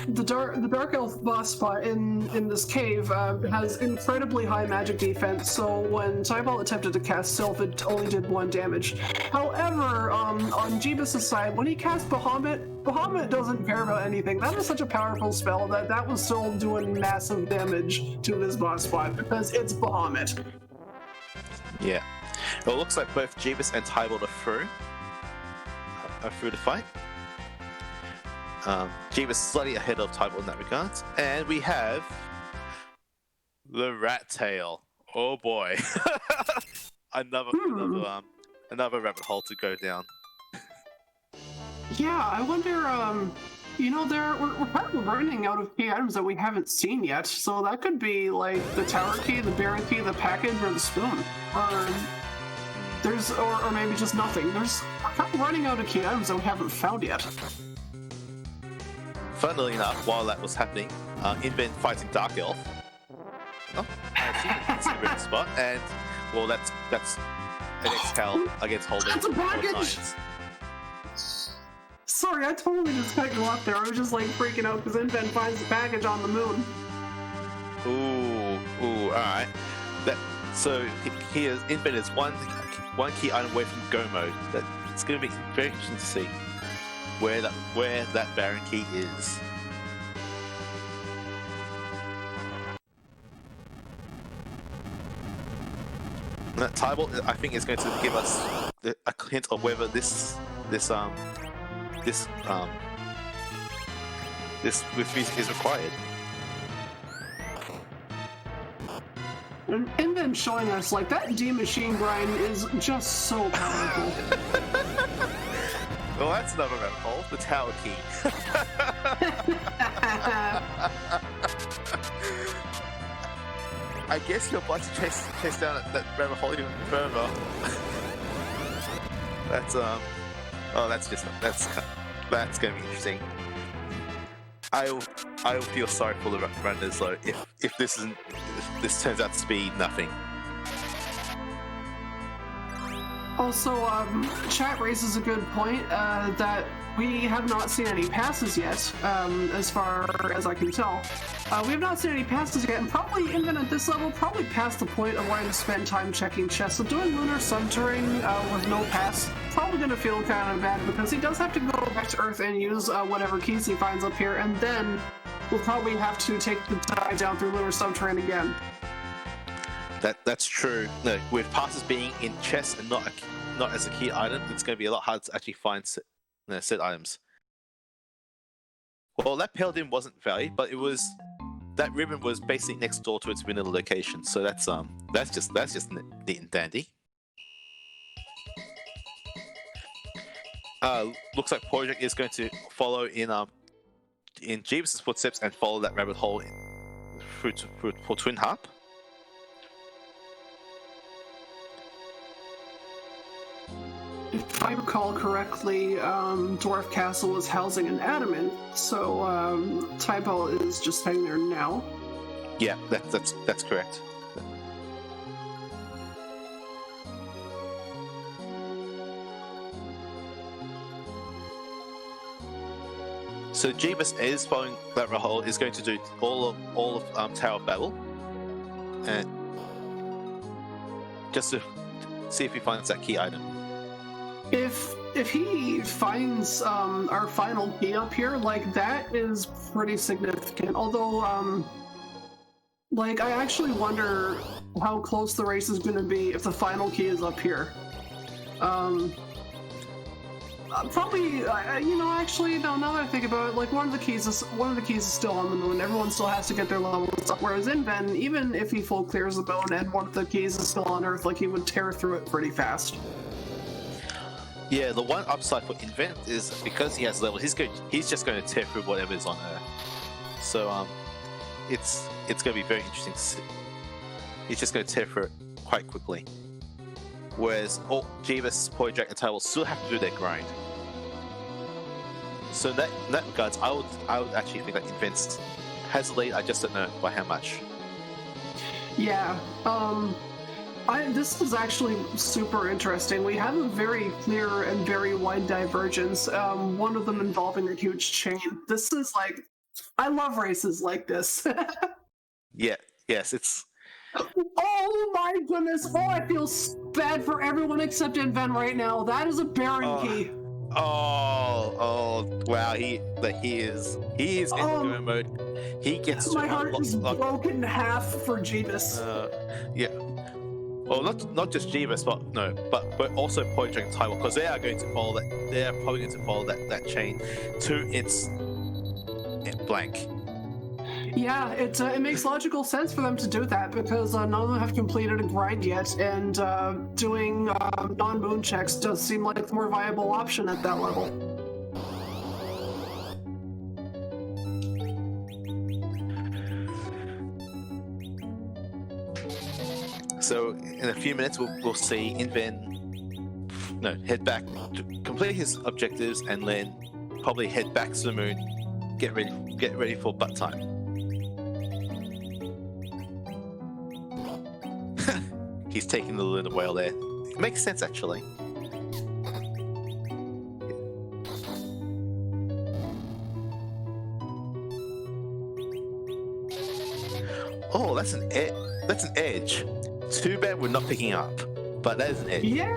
the dark elf boss spot in this cave has incredibly high magic defense. So when Tybalt attempted to cast Sylph, it only did 1 damage. However, on Jeebus' side, when he cast Bahamut doesn't care about anything. That is such a powerful spell that was still doing massive damage to this boss spot because it's Bahamut. Yeah. Well, it looks like both Jeebus and Tybalt are through the fight. Jeebus slightly ahead of Tybalt in that regard. And we have the Rat Tail. Oh boy. another rabbit hole to go down. Yeah, I wonder, we're kind of running out of key items that we haven't seen yet, so that could be, like, the tower key, the baron key, the package, or the spoon. Or maybe just nothing. We're kind of running out of key items that we haven't found yet. Funnily enough, while that was happening, Invent fighting Dark Elf. Oh, that's a great spot, and, well, that's an exhale against holding. That's a package! Sorry, I totally just cut you off there. I was just like freaking out because Invent finds the package on the moon. Ooh, alright. So Invent is one key item away from go mode. It's going to be very interesting to see where that Baron key is. That Tybalt, I think, is going to give us a hint of whether this with music is required. And then showing us, like, that D machine grind is just so powerful. Well, that's another rabbit hole. The tower key. I guess you're about to chase down that rabbit hole even further. That's gonna be interesting. I'll feel sorry for the runners though if this turns out to be nothing. Also, chat raises a good point that we have not seen any passes yet, as far as I can tell. We have not seen any passes yet, and probably even at this level, probably past the point of wanting to spend time checking chests. So doing lunar subterrain with no pass, probably going to feel kind of bad because he does have to go back to Earth and use whatever keys he finds up here, and then we'll probably have to take the dive down through lunar subterrain again. That's true. No, with passes being in chests and not as a key item, it's going to be a lot harder to actually find set items. Well, that paladin wasn't valued, but that ribbon was basically next door to its vanilla location. So that's just neat and dandy. Looks like Project is going to follow in Jeebus' footsteps and follow that rabbit hole for Twin Harp. If I recall correctly, Dwarf Castle was housing an adamant, so Tybalt is just heading there now. Yeah, that's correct. So Jeebus is following that hole, is going to do all of Tower of Babel, and just to see if he finds that key item. If he finds our final key up here, like, that is pretty significant. Although, like, I actually wonder how close the race is going to be if the final key is up here. Probably, actually, no. Now that I think about it, like, one of the keys is still on the moon. Everyone still has to get their levels up. Whereas Inven, even if he full clears the moon and one of the keys is still on Earth, like, he would tear through it pretty fast. Yeah, the one upside for Invent is because he has levels, he's just going to tear through whatever is on Earth. So it's going to be very interesting to see. He's just going to tear through it quite quickly. Whereas Jeebus, Polyjack, and Tybalt still have to do their grind. So in that regards, I would actually think that Invent has a lead. I just don't know by how much. Yeah. This is actually super interesting. We have a very clear and very wide divergence, one of them involving a huge chain. This is like, I love races like this. Yeah, yes, it's. Oh my goodness! Oh, I feel bad for everyone except Inven right now. That is a Baron key. Oh, wow! He is in go mode. He gets my heart is broken in half for Jeebus. Yeah. Well, not just Jeebus, but also Point Dragon Taiwan, because they are going to follow that. They are probably going to follow that chain to its blank. Yeah, it makes logical sense for them to do that because none of them have completed a grind yet, and doing non-moon checks does seem like the more viable option at that level. So in a few minutes, we'll see Inven head back to complete his objectives, and then probably head back to the moon, get ready for butt time. He's taking the lunar whale there. It makes sense, actually. Oh, that's an edge. Too bad we're not picking up, but that is an edge. Yeah.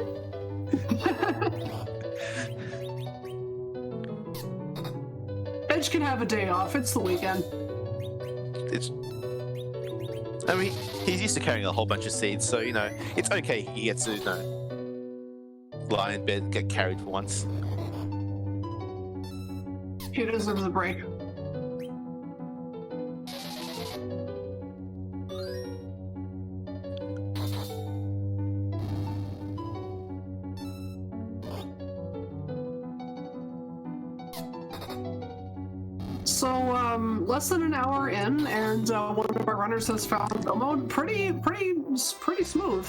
Edge can have a day off. It's the weekend. I mean, he's used to carrying a whole bunch of seeds, so it's okay. He gets to lie in bed and get carried for once. He deserves a break. So, less than an hour in, and one of our runners has found the mode pretty smooth.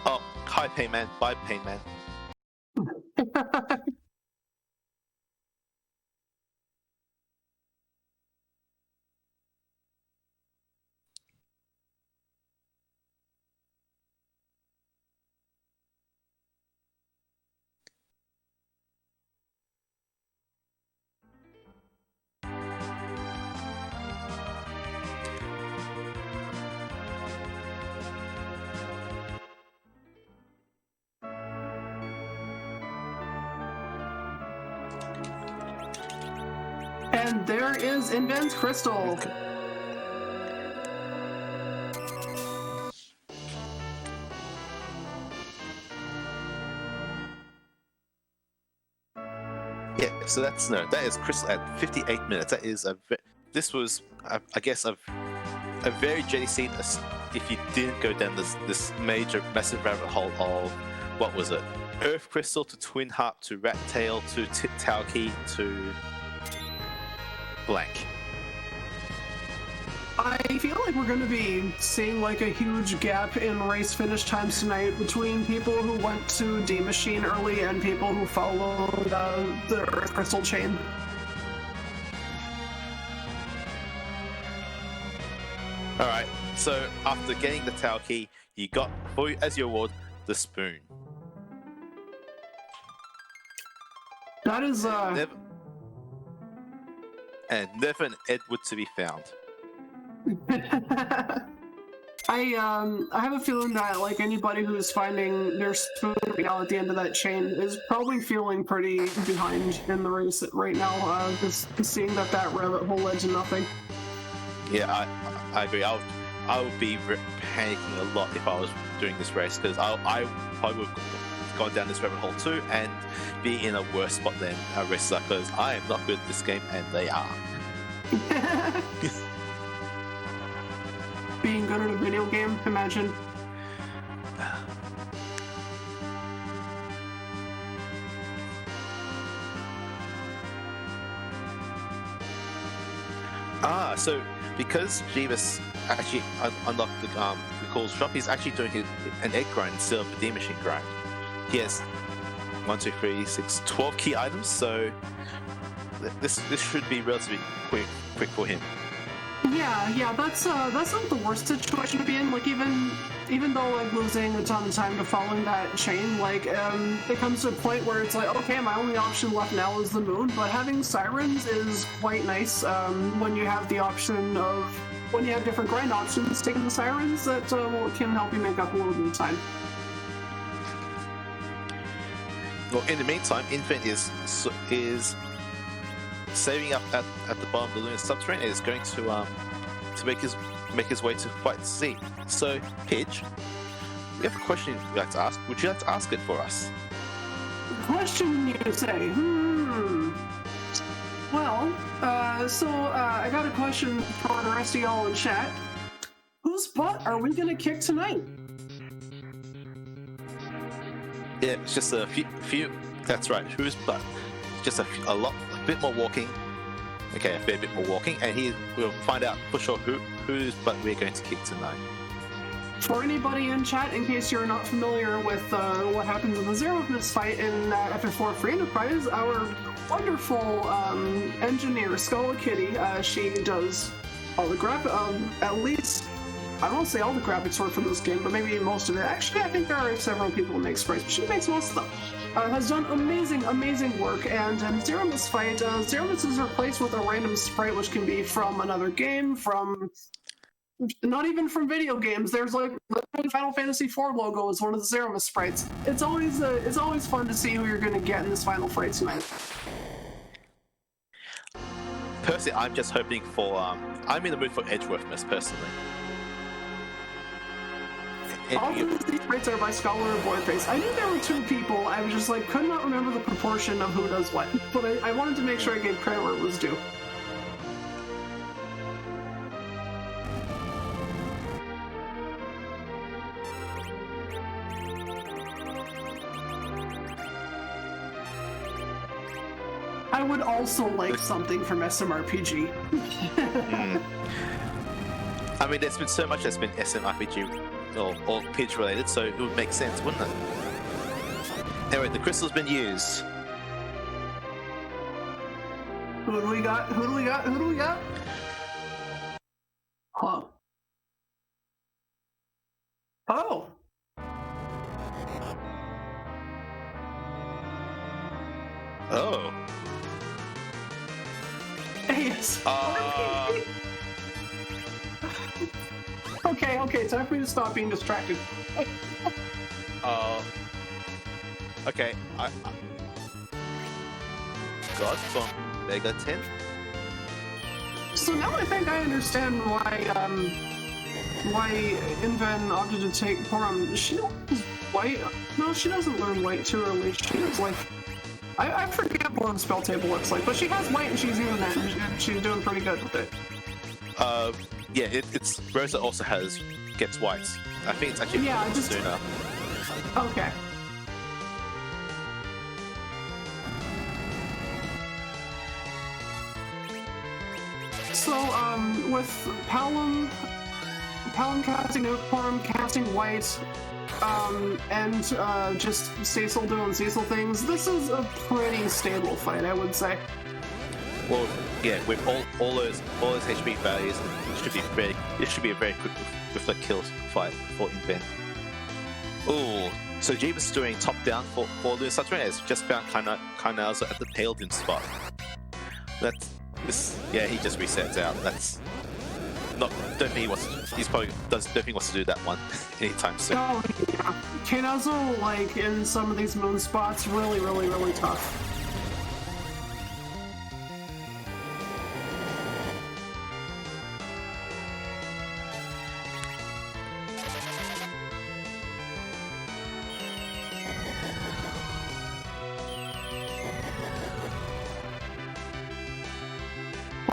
Oh, hi, Kmain. Bye, Kmain. And there is Inven's crystal. Yeah, so that is crystal at 58 minutes. That is this was, I guess, a very JDC if you didn't go down this massive rabbit hole of, what was it? Earth Crystal to Twin Harp to Rat Tail to Tower Key to blank. I feel like we're going to be seeing like a huge gap in race finish times tonight between people who went to D Machine early and people who followed the Earth Crystal chain. Alright, so after getting the Tower Key, you got, as your reward, the spoon. That is, never an Edward to be found. I have a feeling that like anybody who's finding their spoon now at the end of that chain is probably feeling pretty behind in the race right now, just seeing that rabbit hole led to nothing. Yeah, I agree. I would be panicking a lot if I was doing this race, because I probably would have gone down this rabbit hole too and be in a worse spot than wrestler, because I am not good at this game and they are. Being good at a video game, imagine. So because Jeebus actually unlocked the Call's shop, he's actually doing an egg grind instead of a D Machine grind. He has 1, 2, 3, 6, 12 key items, so this should be relatively quick for him. Yeah, that's not the worst situation to be in. Like even though like losing a ton of time to following that chain, like it comes to a point where it's like, okay, my only option left now is the moon. But having sirens is quite nice when you have the option of when you have different grind options. Taking the sirens that can help you make up a little bit of time. Well, in the meantime, Infant is saving up at the bottom of the lunar subterranean and is going to make his way to fight Z. So, Pidge, we have a question you'd like to ask. Would you like to ask it for us? Question, you say? Well, I got a question for the rest of y'all in chat. Whose butt are we gonna kick tonight? Yeah, it's just a few. That's right. Whose butt? Just a bit more walking. Okay, a fair bit more walking, and we'll find out for sure whose butt we're going to kick tonight. For anybody in chat, in case you're not familiar with what happens in the Zero-Miss fight in FF4 Free Enterprise, our wonderful engineer, Skull Kitty, she does all the at least, I don't want to say all the graphics work from this game, but maybe most of it. Actually, I think there are several people who make sprites, but she makes most of them. Has done amazing work, and in Zero-Miss fight, Zero-Miss is replaced with a random sprite, which can be from another game, not even from video games. There's like the Final Fantasy IV logo is one of the Zero-Miss sprites. It's always fun to see who you're going to get in this final fight tonight. Personally, I'm just hoping for I'm in the mood for Edgeworth-Miss personally. All of these sprites are by Scholar and Boyface. I knew there were two people. I was just like, could not remember the proportion of who does what. But I wanted to make sure I gave credit where it was due. I would also like something from SMRPG. I mean, there's been so much that's been SMRPG or Pidge related, so it would make sense, wouldn't it? Anyway, the crystal's been used. Who do we got? Huh. Oh. Oh. Yes. Okay, time for you to stop being distracted. Okay, God from Mega 10? So now I think I understand why Inven opted to take Porum. She learns white. No, she doesn't learn white too early. She is like, I forget what Porum's spell table looks like, but she has white and she's even that, and she's doing pretty good with it. Yeah, it's Rosa also gets whites. I think it's actually just sooner. Okay. So, with Palom casting Porum, casting white, and just Cecil doing Cecil things, this is a pretty stable fight, I would say. Well, yeah, with all those HP values, it should be a very quick reflect kill fight for Invent. Ooh, so Jeebus is doing top down for the Subterranean. Has just found Kainaza at the Paladin spot. Yeah, he just resets out. Don't think he wants to do that one anytime soon. Oh yeah, Kainaza, like in some of these moon spots, really tough.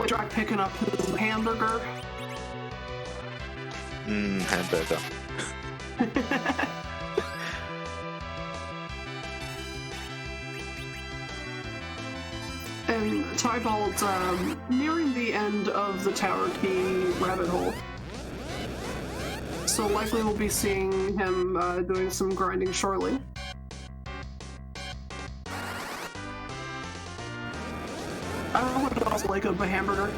Drag picking up his hamburger. Hamburger. And Tybalt nearing the end of the Tower Key rabbit hole. So likely we'll be seeing him doing some grinding shortly. I would also like a hamburger.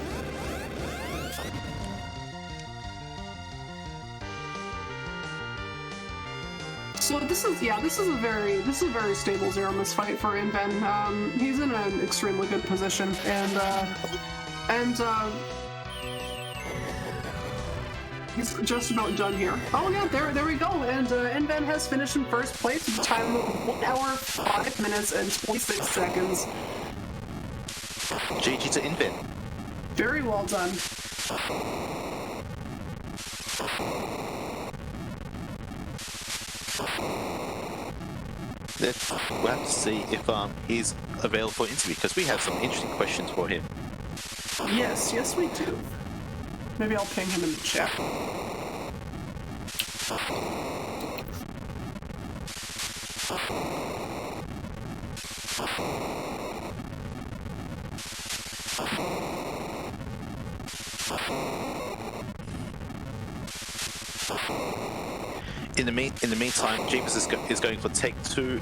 this is a very stable Zeramis fight for Inven. He's in an extremely good position, and he's just about done here. Oh yeah, there we go. And Inven has finished in first place with a time of 1 hour, 5 minutes, and 26 seconds. GG to Inven. Very well done. We'll have to see if he's available for interview, because we have some interesting questions for him. Yes, we do. Maybe I'll ping him in the chat. In the meantime, Jeepers is going for take 2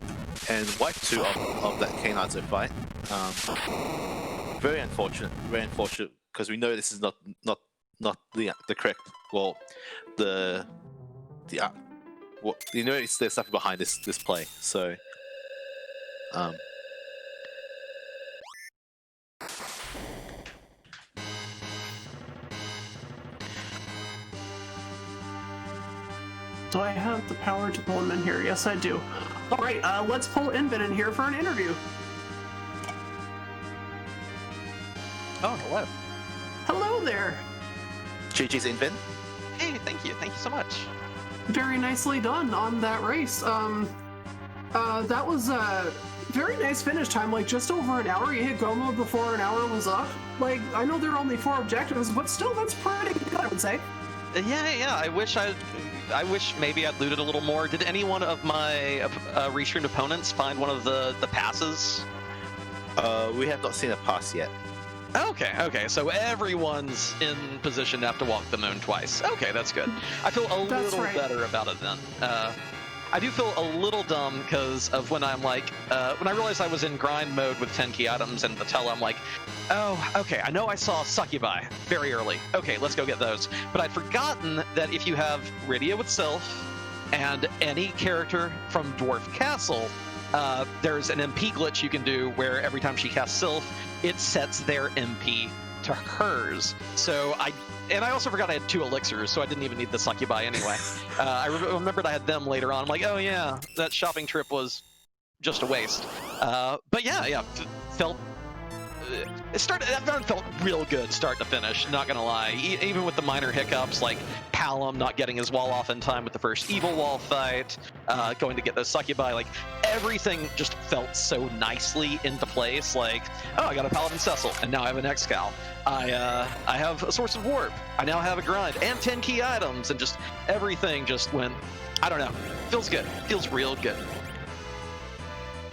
and wipe 2 of that Kmain fight. Very unfortunate, because we know this is not the correct, well, there's something behind this play. So do I have the power to pull him in here? Yes, I do. All right, let's pull Inven in here for an interview. Oh, hello. Hello there. GG's Inven. Hey, thank you so much. Very nicely done on that race. That was a very nice finish time, like just over an hour. You hit go mode before an hour was up. Like, I know there are only 4 objectives, but still, that's pretty good, I would say. Yeah. I wish maybe I'd looted a little more. Did any one of my restreamed opponents find one of the passes? We have not seen a pass yet. Okay. So everyone's in position to have to walk the moon twice. Okay, that's good. I feel a little better about it then. I do feel a little dumb because of when I'm like, when I realized I was in grind mode with 10 key items and the tell, I'm like, oh, okay, I know I saw Succubi very early. Okay, let's go get those. But I'd forgotten that if you have Rydia with Sylph and any character from Dwarf Castle, there's an MP glitch you can do where every time she casts Sylph, it sets their MP to hers. So I also forgot I had 2 elixirs, so I didn't even need the Succubi anyway. I remembered I had them later on. I'm like, oh yeah, that shopping trip was just a waste. But yeah, felt that run felt real good start to finish, not gonna lie. Even with the minor hiccups like Palom not getting his wall off in time with the first evil wall fight, going to get those Succubi, like everything just felt so nicely into place. Like, oh, I got a Paladin Cecil, and now I have an Excal. I have a Source of Warp. I now have a grind and 10 key items, and just everything just went, I don't know, feels good. Feels real good.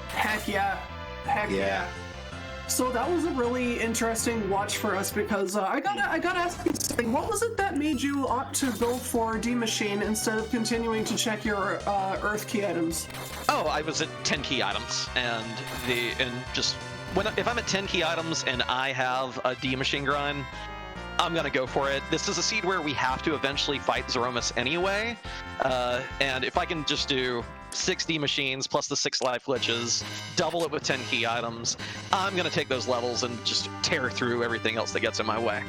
Heck yeah. So that was a really interesting watch for us because I gotta ask you something. What was it that made you opt to go for D Machine instead of continuing to check your Earth key items? Oh, I was at 10 key items, if I'm at 10 key items and I have a D Machine grind, I'm gonna go for it. This is a seed where we have to eventually fight Zeromus anyway, and if I can just do 60 machines plus the 6 life glitches, double it with 10 key items, I'm gonna take those levels and just tear through everything else that gets in my way.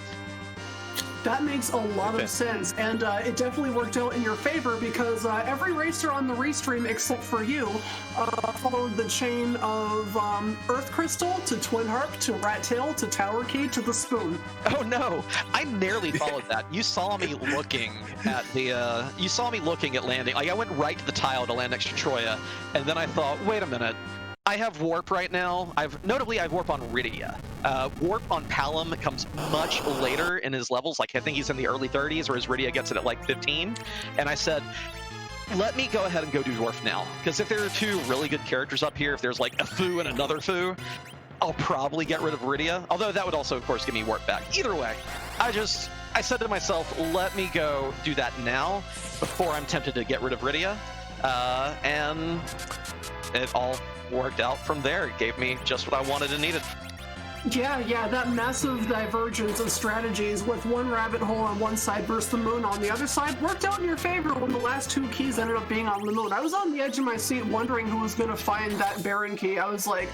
That makes a lot of sense, and it definitely worked out in your favor because every racer on the restream except for you followed the chain of Earth Crystal to Twin Harp to Rat Tail to Tower Key to the Spoon. Oh no, I nearly followed that. You saw me looking at landing. Like I went right to the tile to land next to Troya, and then I thought, wait a minute. I have Warp right now. I have Warp on Rydia. Warp on Palom comes much later in his levels. Like I think he's in the early 30s, whereas Rydia gets it at like 15. And I said, let me go ahead and go do Dwarf now. Because if there are 2 really good characters up here, if there's like a Foo and another Foo, I'll probably get rid of Rydia. Although that would also, of course, give me Warp back. Either way, I said to myself, let me go do that now before I'm tempted to get rid of Rydia. And it all worked out from there. It gave me just what I wanted and needed. Yeah, that massive divergence of strategies with one rabbit hole on one side versus the moon on the other side worked out in your favor when the last 2 keys ended up being on the moon. I was on the edge of my seat wondering who was going to find that Baron key. I was like,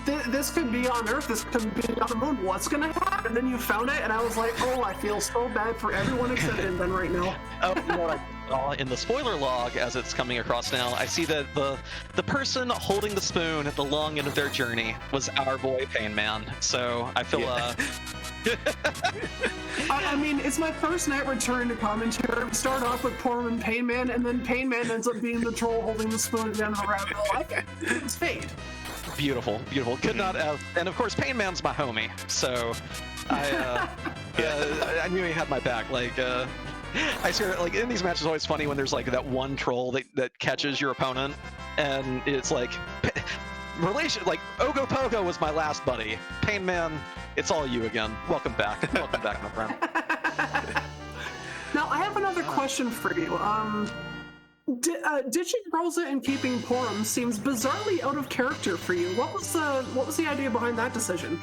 this could be on Earth, this could be on the moon, what's going to happen? And then you found it, and I was like, oh, I feel so bad for everyone except Inven right now. Oh, you know what I saw in the spoiler log as it's coming across now? I see that the person holding the spoon at the long end of their journey was our boy Kmain. So I feel I mean, it's my first night returning to commentary. We start off with Porum and Kmain, and then Kmain ends up being the troll holding the spoon at the end of the rabbit hole. It's fate. Beautiful. Could not have. And of course, Kmain's my homie, so I knew he had my back. Like, I swear, like in these matches, it's always funny when there's like that one troll that catches your opponent, and it's like like Ogopogo was my last buddy. Kmain, it's all you again. Welcome back, my friend. Now I have another question for you. Ditching Rosa and keeping Porum seems bizarrely out of character for you. What was the idea behind that decision?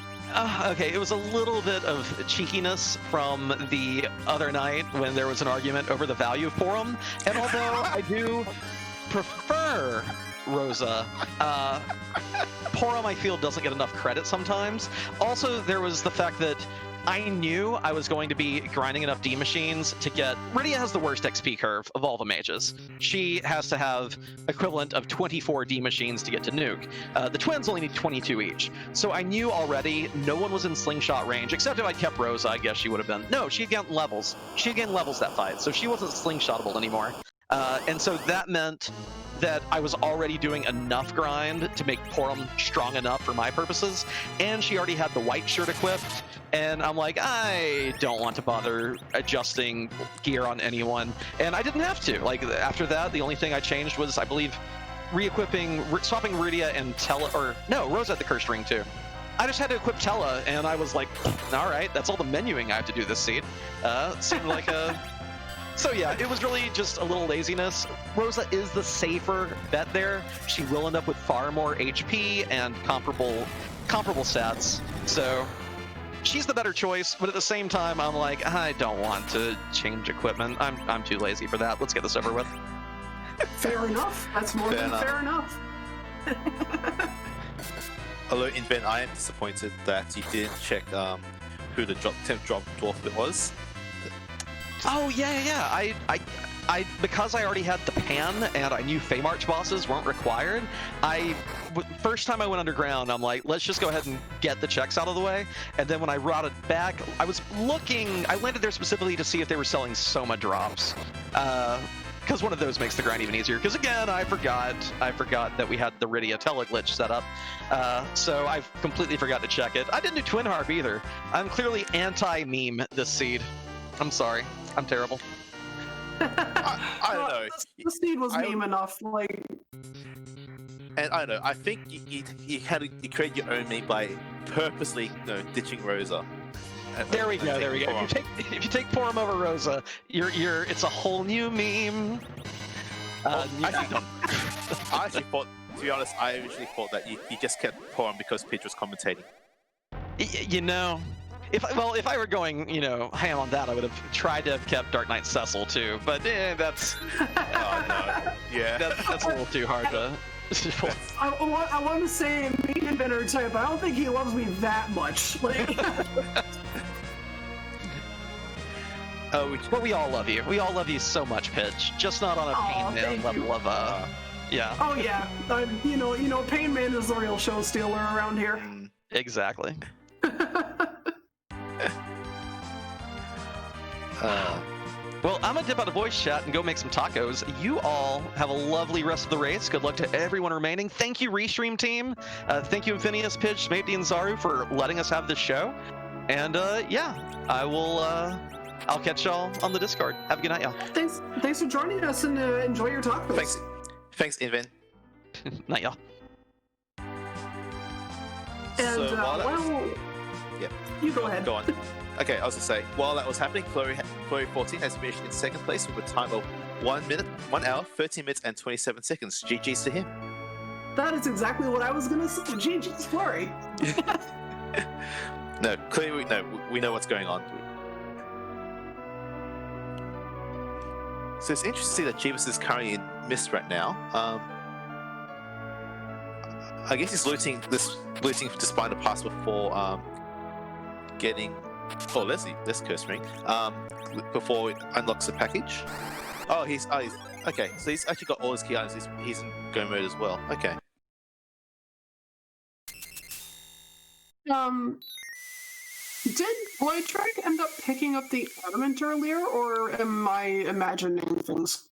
Okay, it was a little bit of cheekiness from the other night when there was an argument over the value of Porum, and although I do prefer Rosa, Porum I feel doesn't get enough credit sometimes. Also, there was the fact that I knew I was going to be grinding enough D machines to get... Rydia has the worst XP curve of all the mages. She has to have equivalent of 24 D machines to get to nuke. The twins only need 22 each. So I knew already no one was in slingshot range, except if I kept Rosa, I guess she would have been. No, she had gained levels. She had gained levels that fight, so she wasn't slingshotable anymore. And so that meant that I was already doing enough grind to make Porum strong enough for my purposes, and she already had the white shirt equipped, and I'm like, I don't want to bother adjusting gear on anyone, and I didn't have to. Like, after that, the only thing I changed was, I believe, swapping Rydia and Rosa had the cursed ring too. I just had to equip Tella, and I was like, all right, that's all the menuing I have to do this seed. Seemed like a... So yeah, it was really just a little laziness. Rosa is the safer bet there. She will end up with far more HP and comparable stats. So she's the better choice, but at the same time, I'm like, I don't want to change equipment. I'm too lazy for that. Let's get this over with. Fair enough. That's more than fair enough. Although, Inven, I am disappointed that you didn't check who the temp drop dwarf bit was. Oh yeah. I because I already had the pan and I knew Feymarch bosses weren't required. First time I went underground, I'm like, let's just go ahead and get the checks out of the way. And then when I routed back, I landed there specifically to see if they were selling Soma drops. Because one of those makes the grind even easier. Because again, I forgot that we had the Rydia Tele glitch set up. So I completely forgot to check it. I didn't do Twin Harp either. I'm clearly anti-meme this seed. I'm sorry. I'm terrible. I don't know. The seed was meme enough, like. And I don't know. I think you create your own meme by purposely, ditching Rosa. There we go. If you take Porum over Rosa, it's a whole new meme. I actually thought, to be honest, I originally thought that you just kept Porum because Pidge was commentating. If I were going, ham on that, I would have tried to have kept Dark Knight Cecil too. But that's oh no, yeah, that's a little too hard to. I want to say me and Ben are type. I don't think he loves me that much. Like. But we all love you. We all love you so much, Pidge. Just not on a Kmain level of yeah. Oh yeah, Kmain is the real show stealer around here. Exactly. Well, I'm gonna dip out of voice chat and go make some tacos. You all have a lovely rest of the race. Good luck to everyone remaining. Thank you, Restream team. Thank you, Infinius, Pidge, Smaity, and Zaru for letting us have this show. And yeah, I'll catch y'all on the Discord. Have a good night, y'all. Thanks for joining us and enjoy your tacos. Thanks, Inven. Night, y'all. And you go ahead. Go on. Okay, I was to say, while that was happening, Flurry 14 has finished in second place with a time of 1 hour, 13 minutes, and 27 seconds. GG's to him. That is exactly what I was gonna say. GG's Flurry. No, clearly, no. We know what's going on. So it's interesting that Jeebus is currently in mist right now. I guess he's looting to find a pass before getting. Oh, let's curse ring. Before it unlocks the package. Oh, he's okay. So he's actually got all his key items. He's in go mode as well. Okay. Did Boydrick end up picking up the adamant earlier, or am I imagining things?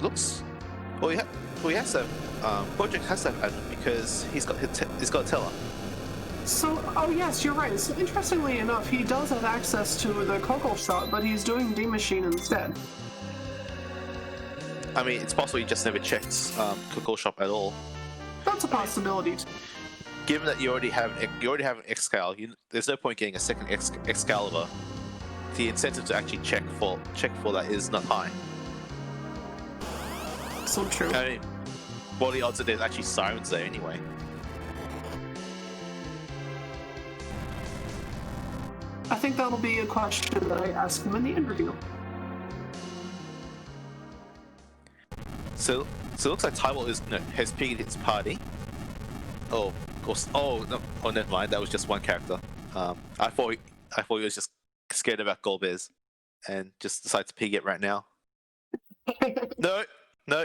Looks. Well, he has to. Boydrick has to have adamant because he's got a teller. So, oh yes, you're right. So interestingly enough, he does have access to the Kogel shot, but he's doing D-Machine instead. I mean, it's possible he just never checks Kogel shop at all. That's a possibility. Given that you already have an Excal, there's no point getting a second Excalibur. The incentive to actually check for that is not high. So true. I mean, what are the odds that there's actually sirens there anyway? I think that'll be a question that I ask him in the interview. So it looks like Tybalt has pinged its party. Oh, of course. Oh, no, never mind. That was just one character. I thought he was just scared about Golbez and just decided to ping it right now. No,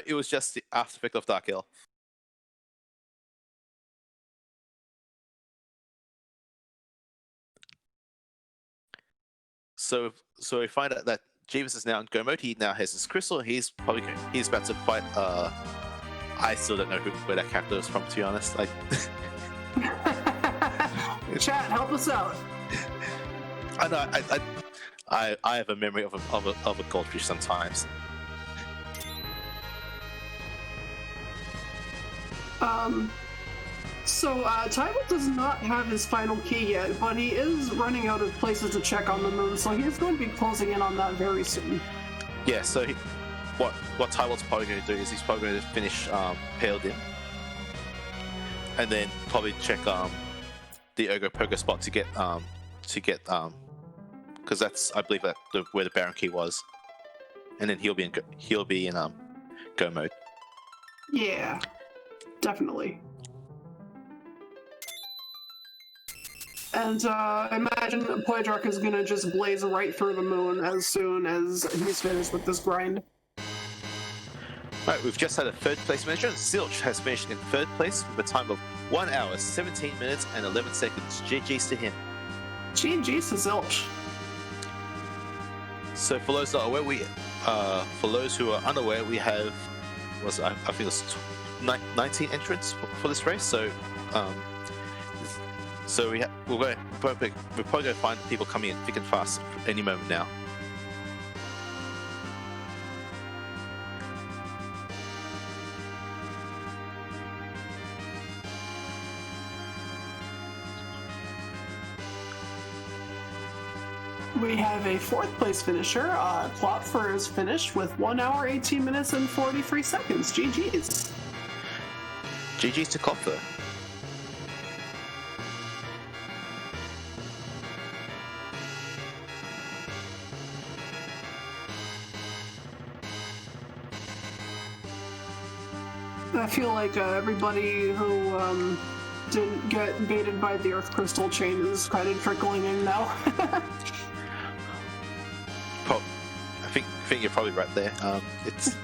it was just the after effect of Dark Elf. So we find out that Jeebus is now in go mode. He now has his crystal. He's about to fight. I still don't know where that character is from, to be honest. Chat, help us out. I know. I have a memory of a goldfish sometimes. So, Tybalt does not have his final key yet, but he is running out of places to check on the moon, so he's going to be closing in on that very soon. Yeah, so what Tybalt's probably going to do is he's probably going to finish Pale Dim, and then probably check the Ogo Pogo spot to get because that's, I believe, where the Baron key was, and then he'll be in go mode. Yeah, definitely. And I imagine Poydrak is gonna just blaze right through the moon as soon as he's finished with this grind. Alright, we've just had a third place finisher. Zilch has finished in third place with a time of 1 hour, 17 minutes, and 11 seconds. GG's to him. GG's to Zilch. So for those that are aware, for those who are unaware, we have, I think it was 19 entrants for this race. So we're probably going to find people coming in thick and fast any moment now. We have a fourth place finisher. Klopfer is finished with 1 hour, 18 minutes, and 43 seconds. GG's. GG's to Klopfer. I feel like everybody who didn't get baited by the Earth Crystal chain is kind of trickling in now. I think you're probably right there. It's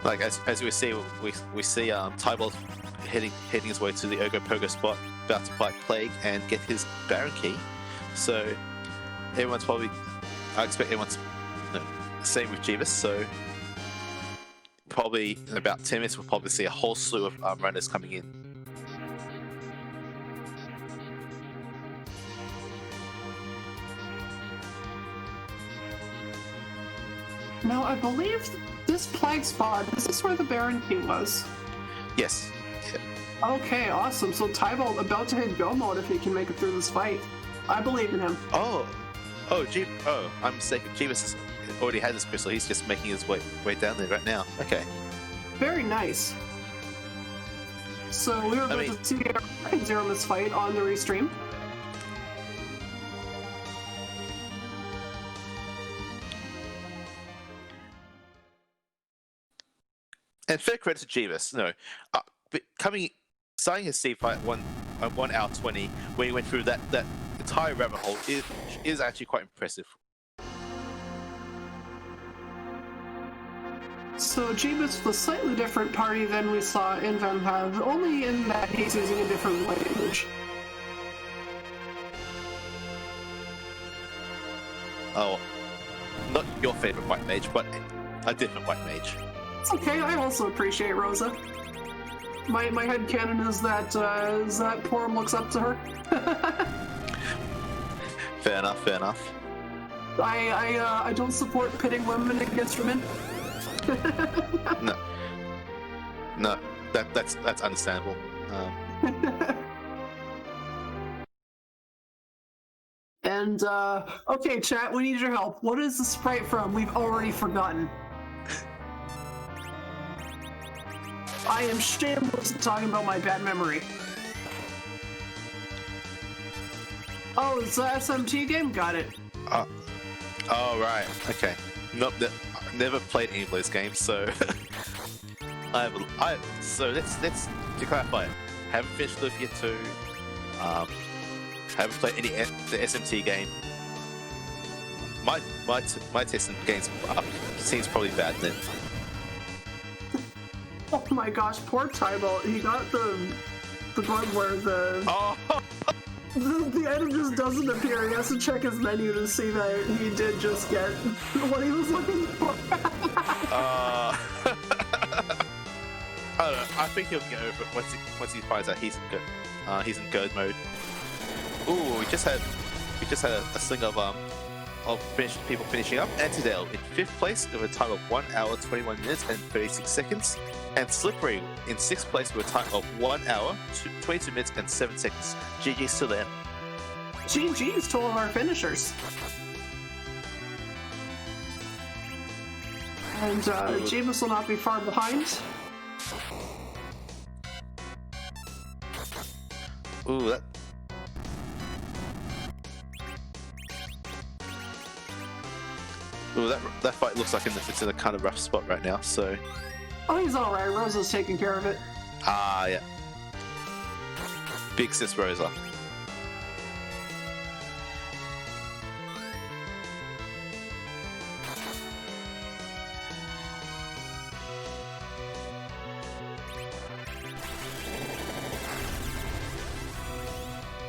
like as we see Tybalt heading his way to the Ogo Pogo spot, about to fight Plague and get his Baron key. So everyone's probably, I expect everyone's same with Jeebus. So probably in about 10 minutes we'll probably see a whole slew of runners coming in. Now, I believe this Plague spot, is this where the Baron key was? Yes. Yeah. Okay, awesome. So Tybalt about to hit go mode if he can make it through this fight. I believe in him. I'm mistaken. Jeebus has already had this crystal. He's just making his way down there right now. Okay. Very nice. So we were going to see our Zero Miss fight on the restream. And fair credit to Jeebus, starting his C fight at 1 hour 20, where he went through that entire rabbit hole, is actually quite impressive. So Jeebus was a slightly different party than we saw Inven have, only in that he's using a different language. Oh, not your favorite white mage, but a different white mage. It's okay, I also appreciate Rosa. My headcanon is that Porum looks up to her. Fair enough, fair enough. I don't support pitting women against men. No, that's understandable. And okay, chat, we need your help. What is the sprite from? We've already forgotten. I am shameless talking about my bad memory. Oh, it's the SMT game? Got it. Oh, right. Okay. Nope, never played any of those games, so... So let's to clarify, haven't finished Lufia 2, haven't played any the SMT game. My taste in games seems probably bad then. Oh my gosh, poor Tybalt. He got the bug where the item just doesn't appear. He has to check his menu to see that he did just get what he was looking for. I don't know. I think he'll get over it once he finds out he's in GOAT mode. Ooh, we just had a string of people finishing up. Antidale in 5th place with a time of 1 hour 21 minutes and 36 seconds, and Slippery in 6th place with a time of 1 hour 22 minutes and 7 seconds. GG's to them. GG's to all of our finishers. And Jeebus will not be far behind. Ooh, that fight looks like it's in a kind of rough spot right now, so... Oh, he's alright. Rosa's taking care of it. Ah, yeah. Big sis Rosa.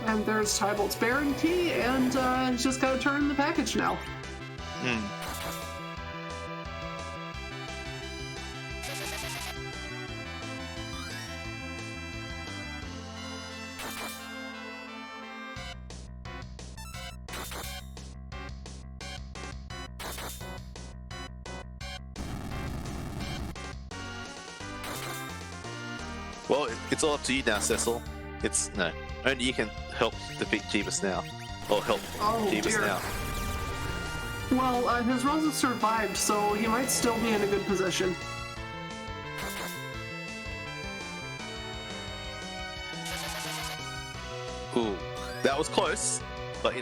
And there's Tybalt's Baron key, and he's just gotta turn in the package now. Well, it's all up to you now, Cecil. Only you can help defeat Jeebus now. Or help Jeebus now. Well, his Rosa survived, so he might still be in a good position. Ooh, that was close, but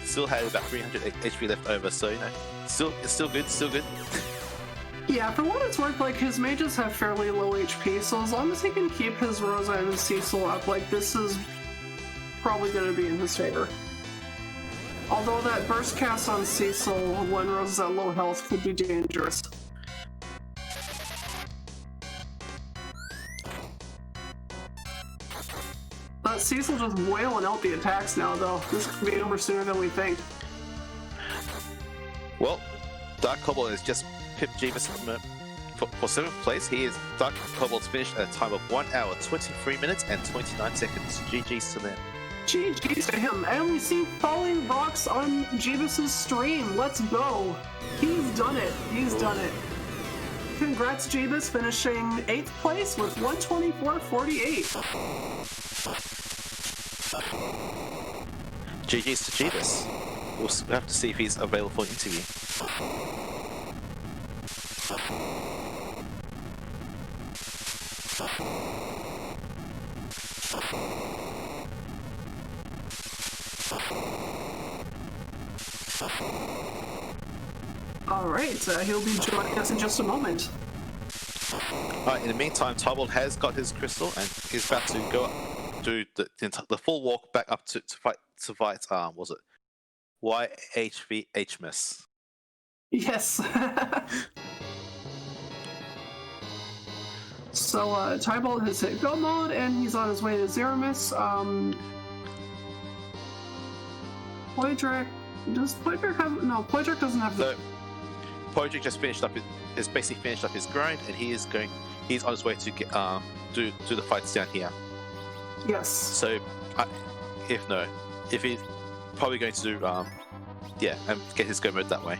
still had about 300 HP left over, so it's still good. Yeah, for what it's worth, his mages have fairly low HP, so as long as he can keep his Rosa and his Cecil up, this is probably going to be in his favor. Although that burst cast on Cecil when Rosa's at low health could be dangerous. But Cecil just wailing out the attacks now, though. This could be over sooner than we think. Well, Dark Cobalt has just pipped Jeebus for 7th place. Dark Cobalt's finished at a time of 1 hour 23 minutes and 29 seconds. GG's to them. GG's to him. And we see falling rocks on Jeebus's stream. Let's go. He's done it. Done it. Congrats, Jeebus, finishing 8th place with 124.48. GG's to Jeebus. We'll have to see if he's available for an interview. Alright, he'll be joining us in just a moment. Alright, in the meantime, Tybalt has got his crystal and he's about to go up, do the full walk back up to fight was it YHVH Yes. So, Tybalt has hit go mode and he's on his way to Zeramis. Poydrak, does Poydrak have, no, Poydrak doesn't have the... So, Poydrak just finished up basically finished up his grind and he's on his way to get do the fights down here. Yes. So, if he's probably going to do and get his go mode that way.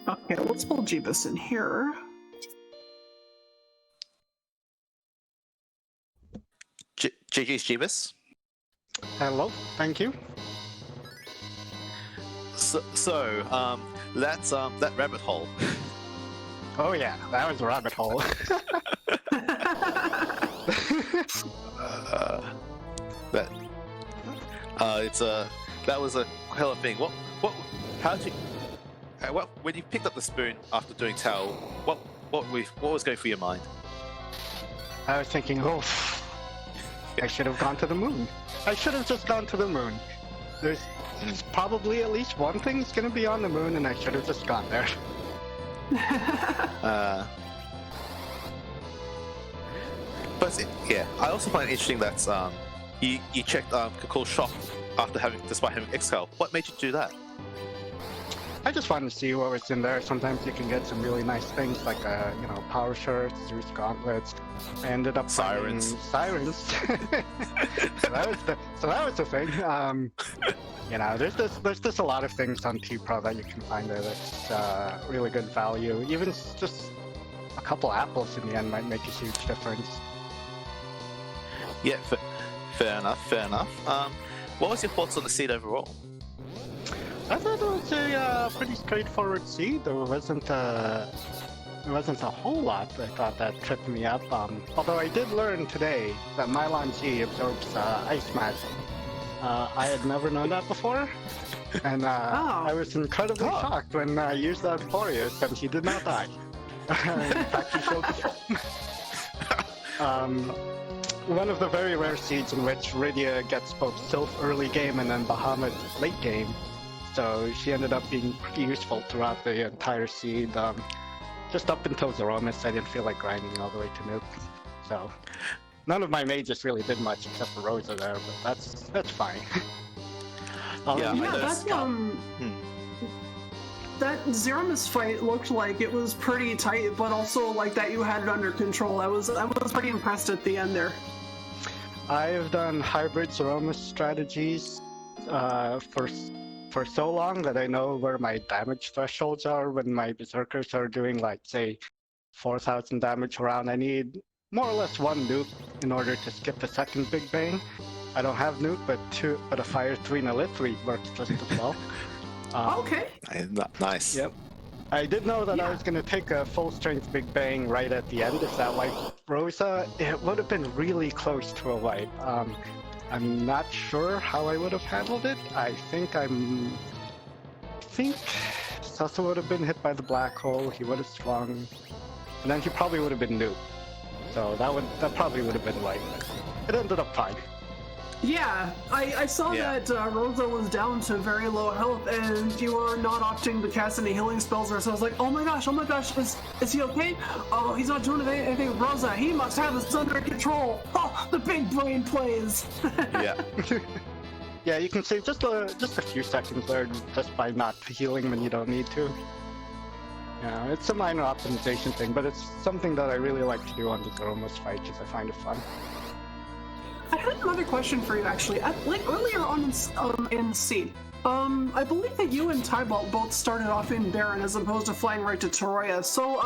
Okay, let's pull Jeebus in here. GG's Jeebus. Hello, thank you. So that's that rabbit hole. Oh yeah, that was a rabbit hole. That was a hell of a thing. When you picked up the spoon after doing Tao, what was going through your mind? I was thinking, oh, I should have gone to the moon. I should have just gone to the moon. There's probably at least one thing that's going to be on the moon, and I should have just gone there. But yeah, I also find it interesting that you checked Kakul's shop despite having Xcal. What made you do that? I just wanted to see what was in there. Sometimes you can get some really nice things like, power shirts, Zeus gauntlets. I ended up finding sirens. so that was the thing. There's just a lot of things on T-Pro that you can find there that's really good value. Even just a couple apples in the end might make a huge difference. Yeah, fair enough. What was your thoughts on the seed overall? I thought it was a pretty straightforward seed. There wasn't a whole lot I thought that tripped me up. Although I did learn today that Mylon G absorbs ice magic. I had never known that before, and I was incredibly shocked when I used that Boreas and he did not die. In fact, he showed the one of the very rare seeds in which Rydia gets both Sylph early game and then Bahamut late game. So she ended up being pretty useful throughout the entire seed. Just up until Zeromus, I didn't feel like grinding all the way to Nuke. So none of my mages really did much except for Rosa there, but that's fine. That Zeromus fight looked like it was pretty tight, but also like that you had it under control. I was pretty impressed at the end there. I have done hybrid Zeromus strategies for so long that I know where my damage thresholds are when my berserkers are doing like say 4,000 damage around. I need more or less one nuke in order to skip the second Big Bang. I don't have nuke, but a Fire 3 and a Lit 3 works just as well. Okay. Nice. Yep. I did know that I was going to take a full strength Big Bang right at the end if that wiped Rosa. It would have been really close to a wipe. I'm not sure how I would have handled it. I think Sasa would have been hit by the black hole. He would have swung, and then he probably would have been nuked. So that probably would have been white. It ended up fine. Yeah, I saw that Rosa was down to very low health, and you were not opting to cast any healing spells. So I was like, oh my gosh, is he okay? Oh, he's not doing anything. Rosa, he must have this under control. Oh, the big brain plays. Yeah. Yeah, you can save just a few seconds there just by not healing when you don't need to. Yeah, it's a minor optimization thing, but it's something that I really like to do on the Zeromus fight because I find it fun. I had another question for you, actually. Earlier on in Seed, I believe that you and Tybalt both started off in Baron as opposed to flying right to Toroya. So,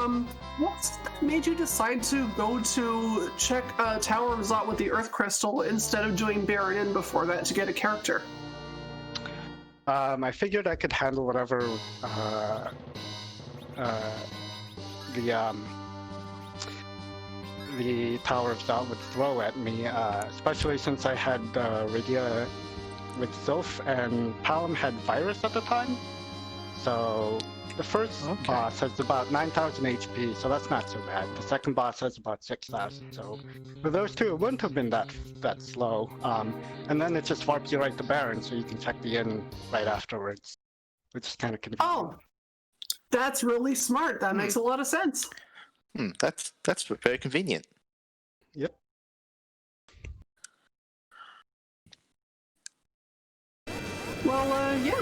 what made you decide to go to check Tower of Zot with the Earth Crystal instead of doing Baron in before that to get a character? I figured I could handle whatever the Tower of Thought would throw at me, especially since I had Radia with Sylph, and Palom had Virus at the time. So the first boss has about 9,000 HP, so that's not so bad. The second boss has about 6,000, so for those two, it wouldn't have been that slow. And then it just warps you right to Baron, so you can check the inn right afterwards, which is kind of convenient. Oh, that's really smart. That makes a lot of sense. That's very convenient. Yep. Well, yeah.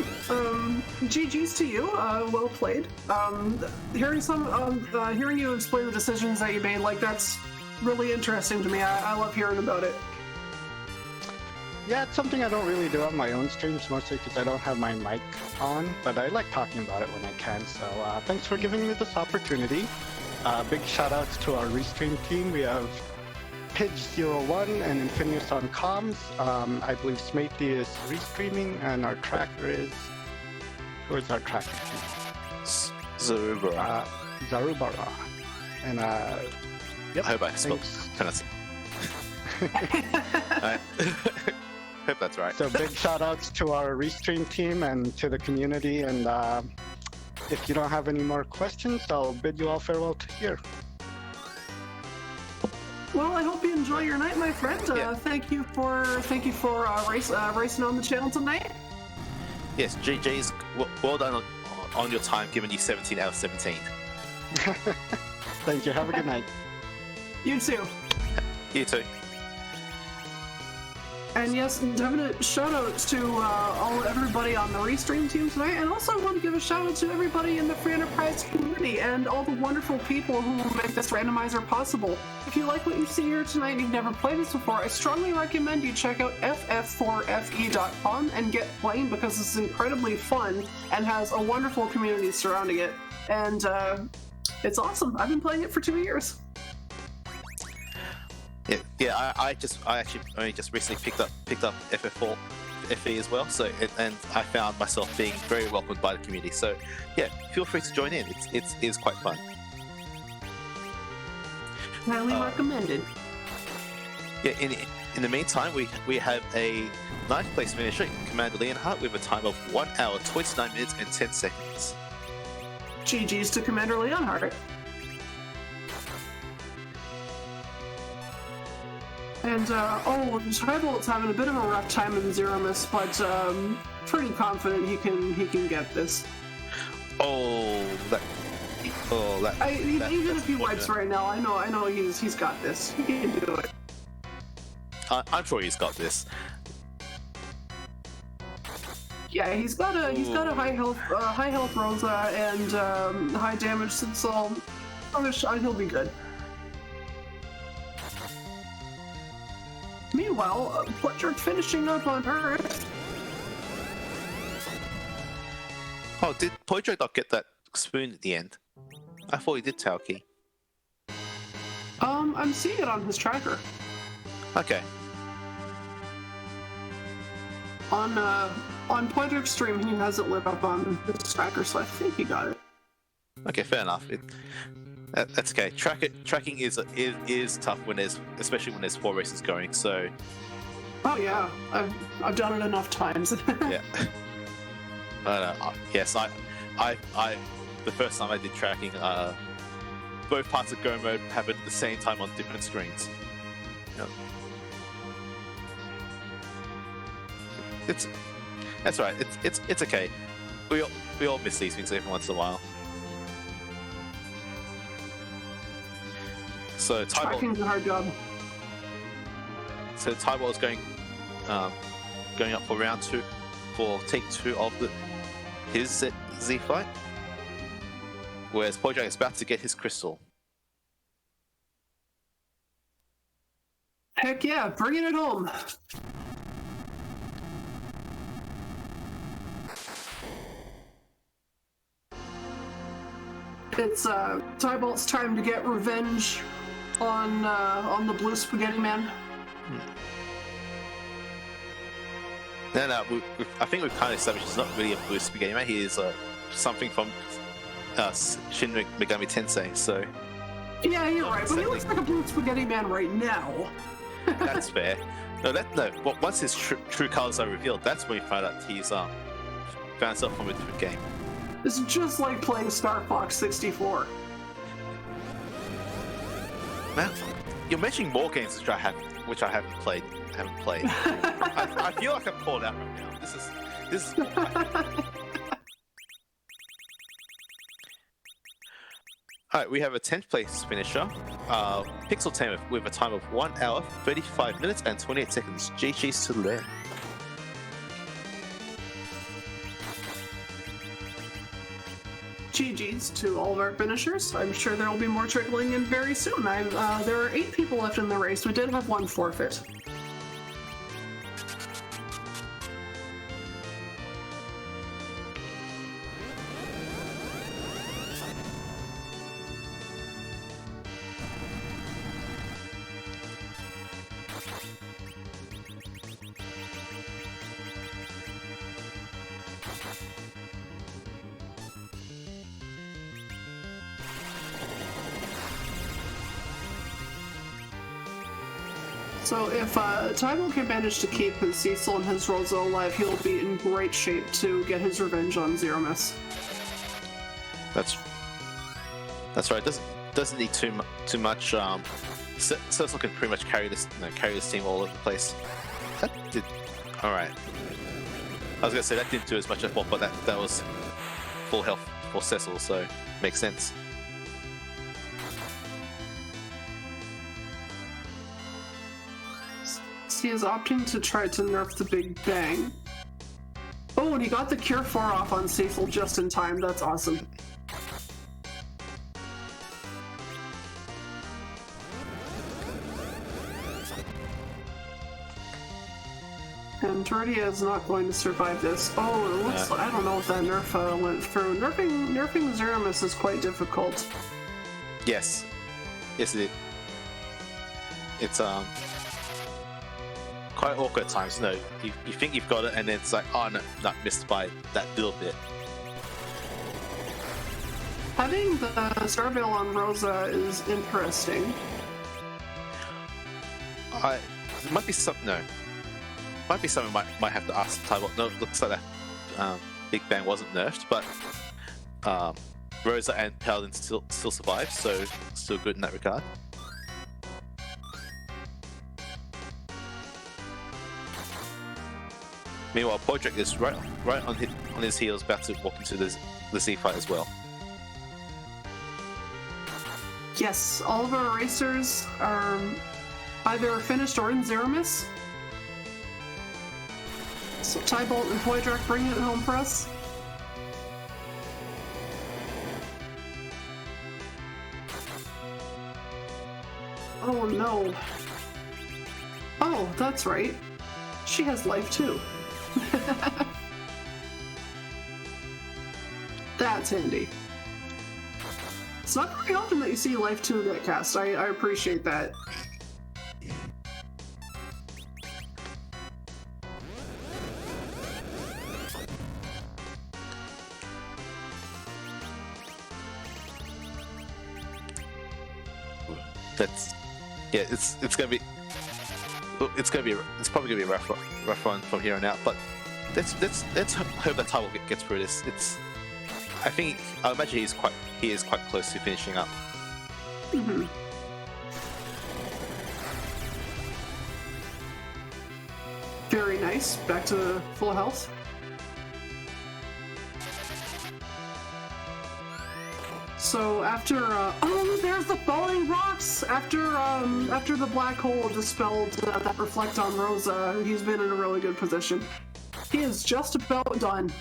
GG's to you. Well played. Hearing you explain the decisions that you made, like, that's really interesting to me. I love hearing about it. Yeah, it's something I don't really do on my own streams, mostly because I don't have my mic on, but I like talking about it when I can, so thanks for giving me this opportunity. Big shout-outs to our restream team. We have Pidge01 and Infinius on comms. I believe Smatey is restreaming, and our tracker is... Where's our tracker? Zarubara. Zarubara. And, yep. I hope I spelled Tennessee. Hope that's right. So big shout-outs to our restream team and to the community, and if you don't have any more questions, I'll bid you all farewell to here. Well, I hope you enjoy your night, my friend. Thank you for racing on the channel tonight. Yes, GG's. Well done on your time, giving you 17 out of 17. Thank you. Have a good night. You too. You too. And yes, definite shout-outs to everybody on the Restream team tonight, and also I want to give a shout-out to everybody in the Free Enterprise community and all the wonderful people who make this randomizer possible. If you like what you see here tonight and you've never played this before, I strongly recommend you check out ff4fe.com and get playing, because it's incredibly fun and has a wonderful community surrounding it. And it's awesome. I've been playing it for 2 years. Yeah. I actually only just recently picked up FF4 FE as well. So and I found myself being very welcomed by the community. So yeah, feel free to join in. It is quite fun. Highly recommended. Yeah. In the meantime, we have a 9th place finisher, Commander Leonhardt, with a time of 1 hour, 29 minutes, and 10 seconds. GG's to Commander Leonhardt. And, Tribolt's having a bit of a rough time in Zeromus, but pretty confident he can get this. Even if he wipes right now, I know he's got this. He can do it. I'm sure he's got this. Yeah, he's got a high health Rosa and high damage, so he'll be good. Meanwhile, Portrait finishing up on Earth. Oh, did Portrait not get that spoon at the end? I thought he did, Tauki. I'm seeing it on his tracker. Okay. On Portrait stream, he has it lit up on his tracker, so I think he got it. Okay, fair enough. That's okay. Tracking is tough especially when there's 4 races going. So. Oh yeah, I've done it enough times. Yeah. Yes, I the first time I did tracking, both parts of Go mode happened at the same time on different screens. Yeah. That's right. It's okay. We all miss these things every once in a while. So Tracking's a hard job. So Tybalt is going up for round 2, for take 2 of his Z fight, whereas Pojang is about to get his crystal. Heck yeah, bringing it home. It's Tybalt's time to get revenge on the Blue Spaghetti Man. No, I think we've kind of established he's not really a Blue Spaghetti Man. He is something from Shin Megami Tensei. So Yeah, you're right, but he looks like a blue spaghetti man right now. That's fair. No. But once his true colors are revealed, that's when you find out he's found himself from a different game. It's just like playing Star Fox 64. Man, you're mentioning more games which I haven't played. I feel like I'm called out right now. This is. Alright, we have a 10th place finisher, Pixel Tamer, with a time of 1 hour, 35 minutes, and 28 seconds. GG's to Len. GG's to all of our finishers. I'm sure there will be more trickling in very soon. There are 8 people left in the race. We did have 1 forfeit. So if Tybalt can manage to keep his Cecil and his Rosa alive, he'll be in great shape to get his revenge on Zero Miss. That's right. Doesn't need too much. Cecil can pretty much carry this team all over the place. That did all right. I was gonna say that didn't do as much as I thought, but that was full health for Cecil, so makes sense. He is opting to try to nerf the Big Bang. Oh, and he got the Cure 4 off on Cecil just in time. That's awesome. And Terradia is not going to survive this. Oh, it looks like, I don't know if that nerf went through. Nerfing Zero Miss is quite difficult. Yes, it is. It's quite awkward at times. No, you think you've got it, and then it's like, oh no, not missed by that little bit. Having the Starveil on Rosa is interesting. Might be something. No, might be something. Might have to ask Tybalt. No, it looks like that Big Bang wasn't nerfed, but Rosa and Paladin still survive, so still good in that regard. Meanwhile, Podrick is right on his heels, about to walk into the Z fight as well. Yes, all of our racers are either finished or in Zero Miss. So Tybalt and Podrick bring it home for us. Oh no. Oh, that's right. She has life too. That's handy. It's not very often that you see Life 2 get cast. I appreciate that. It's probably gonna be a rough run from here on out, but let's hope that Tybalt gets through this. I imagine he is quite close to finishing up. Mm-hmm. Very nice. Back to full health. So after oh, there's the falling rocks. After the black hole dispelled that reflect on Rosa, he's been in a really good position. He is just about done.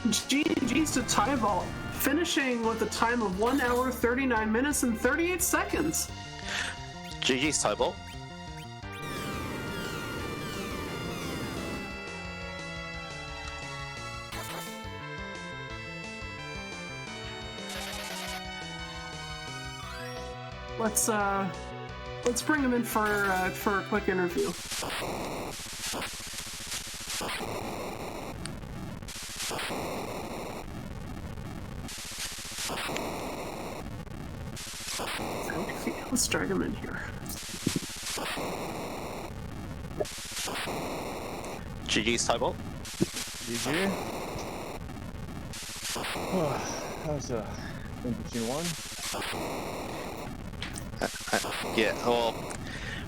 GG's to Tybalt, finishing with a time of 1 hour, 39 minutes, and 38 seconds. GG's Tybalt. Let's bring him in for a quick interview. Let's drag him in here. GG's Tybalt. GG. That was a interesting one. Yeah, well,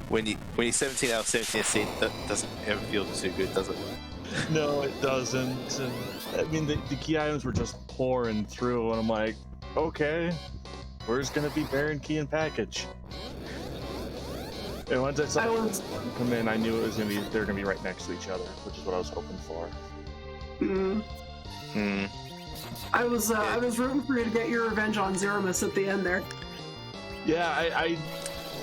when you're 17 out of 17 seed, that doesn't ever feel too good, does it? No, it doesn't. I mean, the key items were just pouring through, and I'm like, okay, where's gonna be Baron Key and Package? And once I saw them come in, I knew it was gonna be they're gonna be right next to each other, which is what I was hoping for. I was rooting for you to get your revenge on Zeramus at the end there. Yeah, I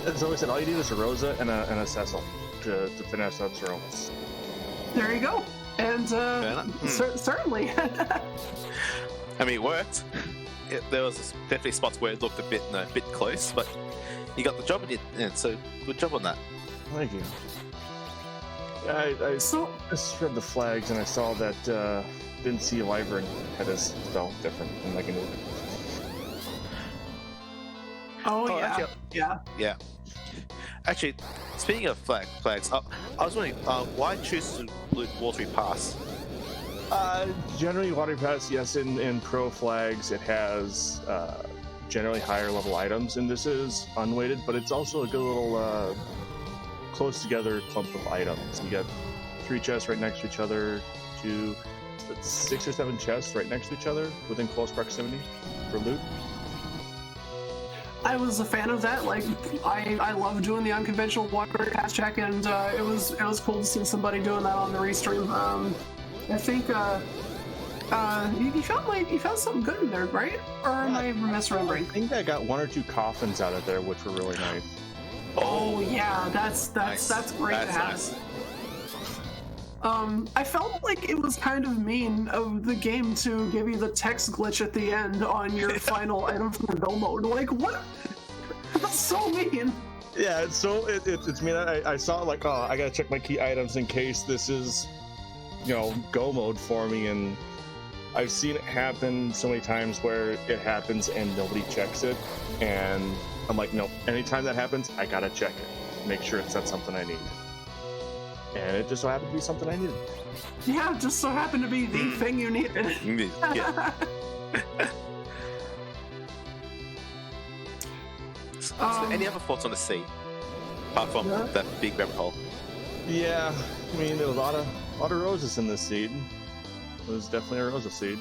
as I always said, all you need is a Rosa and a Cecil to finish up Zeramus. There you go. And certainly. I mean, it worked. There was definitely spots where it looked a bit close, but you got the job in the end, so good job on that. Thank you. Yeah, I just read the flags and I saw that didn't see Wyvern had his spell different than like a new. Oh yeah. Actually, yeah. Actually, speaking of flags, I was wondering why choose to loot Watery Pass? Generally, Watery Pass, yes. In Pro flags, it has generally higher level items, and this is unweighted, but it's also a good little close together clump of items. You got 3 chests right next to each other, 6 or 7 chests right next to each other within close proximity for loot. I was a fan of that. Like, I love doing the unconventional Watery Pass check, and it was cool to see somebody doing that on the restream. I think you found something good in there, right? Or am I misremembering? I think I got 1 or 2 coffins out of there, which were really nice. Oh yeah, that's great to have. Nice. I felt like it was kind of mean of the game to give you the text glitch at the end on your final item from the go mode. Like, what? That's so mean. Yeah, it's mean. I saw it like, oh, I gotta check my key items in case this is, go mode for me, and I've seen it happen so many times where it happens and nobody checks it, and I'm like, no, anytime that happens, I gotta check it, make sure it's not something I need. And it just so happened to be something I needed. Yeah, it just so happened to be the thing you needed. Yeah. So any other thoughts on the sea, apart from that big rabbit hole? Yeah, I mean, there was a lot of roses in this seed. It was definitely a rosa seed.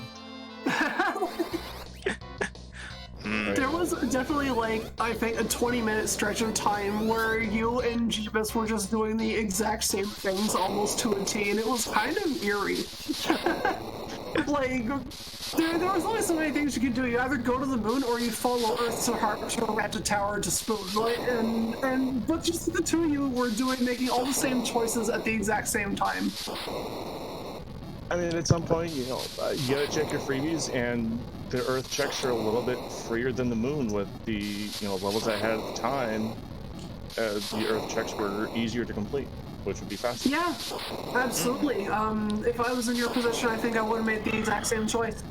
There was definitely, like, I think a 20-minute stretch of time where you and Jeebus were just doing the exact same things almost to a T, and it was kind of eerie. Like, there was only so many things you could do. You either go to the moon or you follow Earth to Heart to Ratchet Tower to Spoon. Like, but just the two of you were making all the same choices at the exact same time. I mean, at some point, you gotta check your freebies, and the Earth checks are a little bit freer than the Moon with the levels I had at the time. The Earth checks were easier to complete, which would be faster. Yeah, absolutely. If I was in your position, I think I would have made the exact same choice.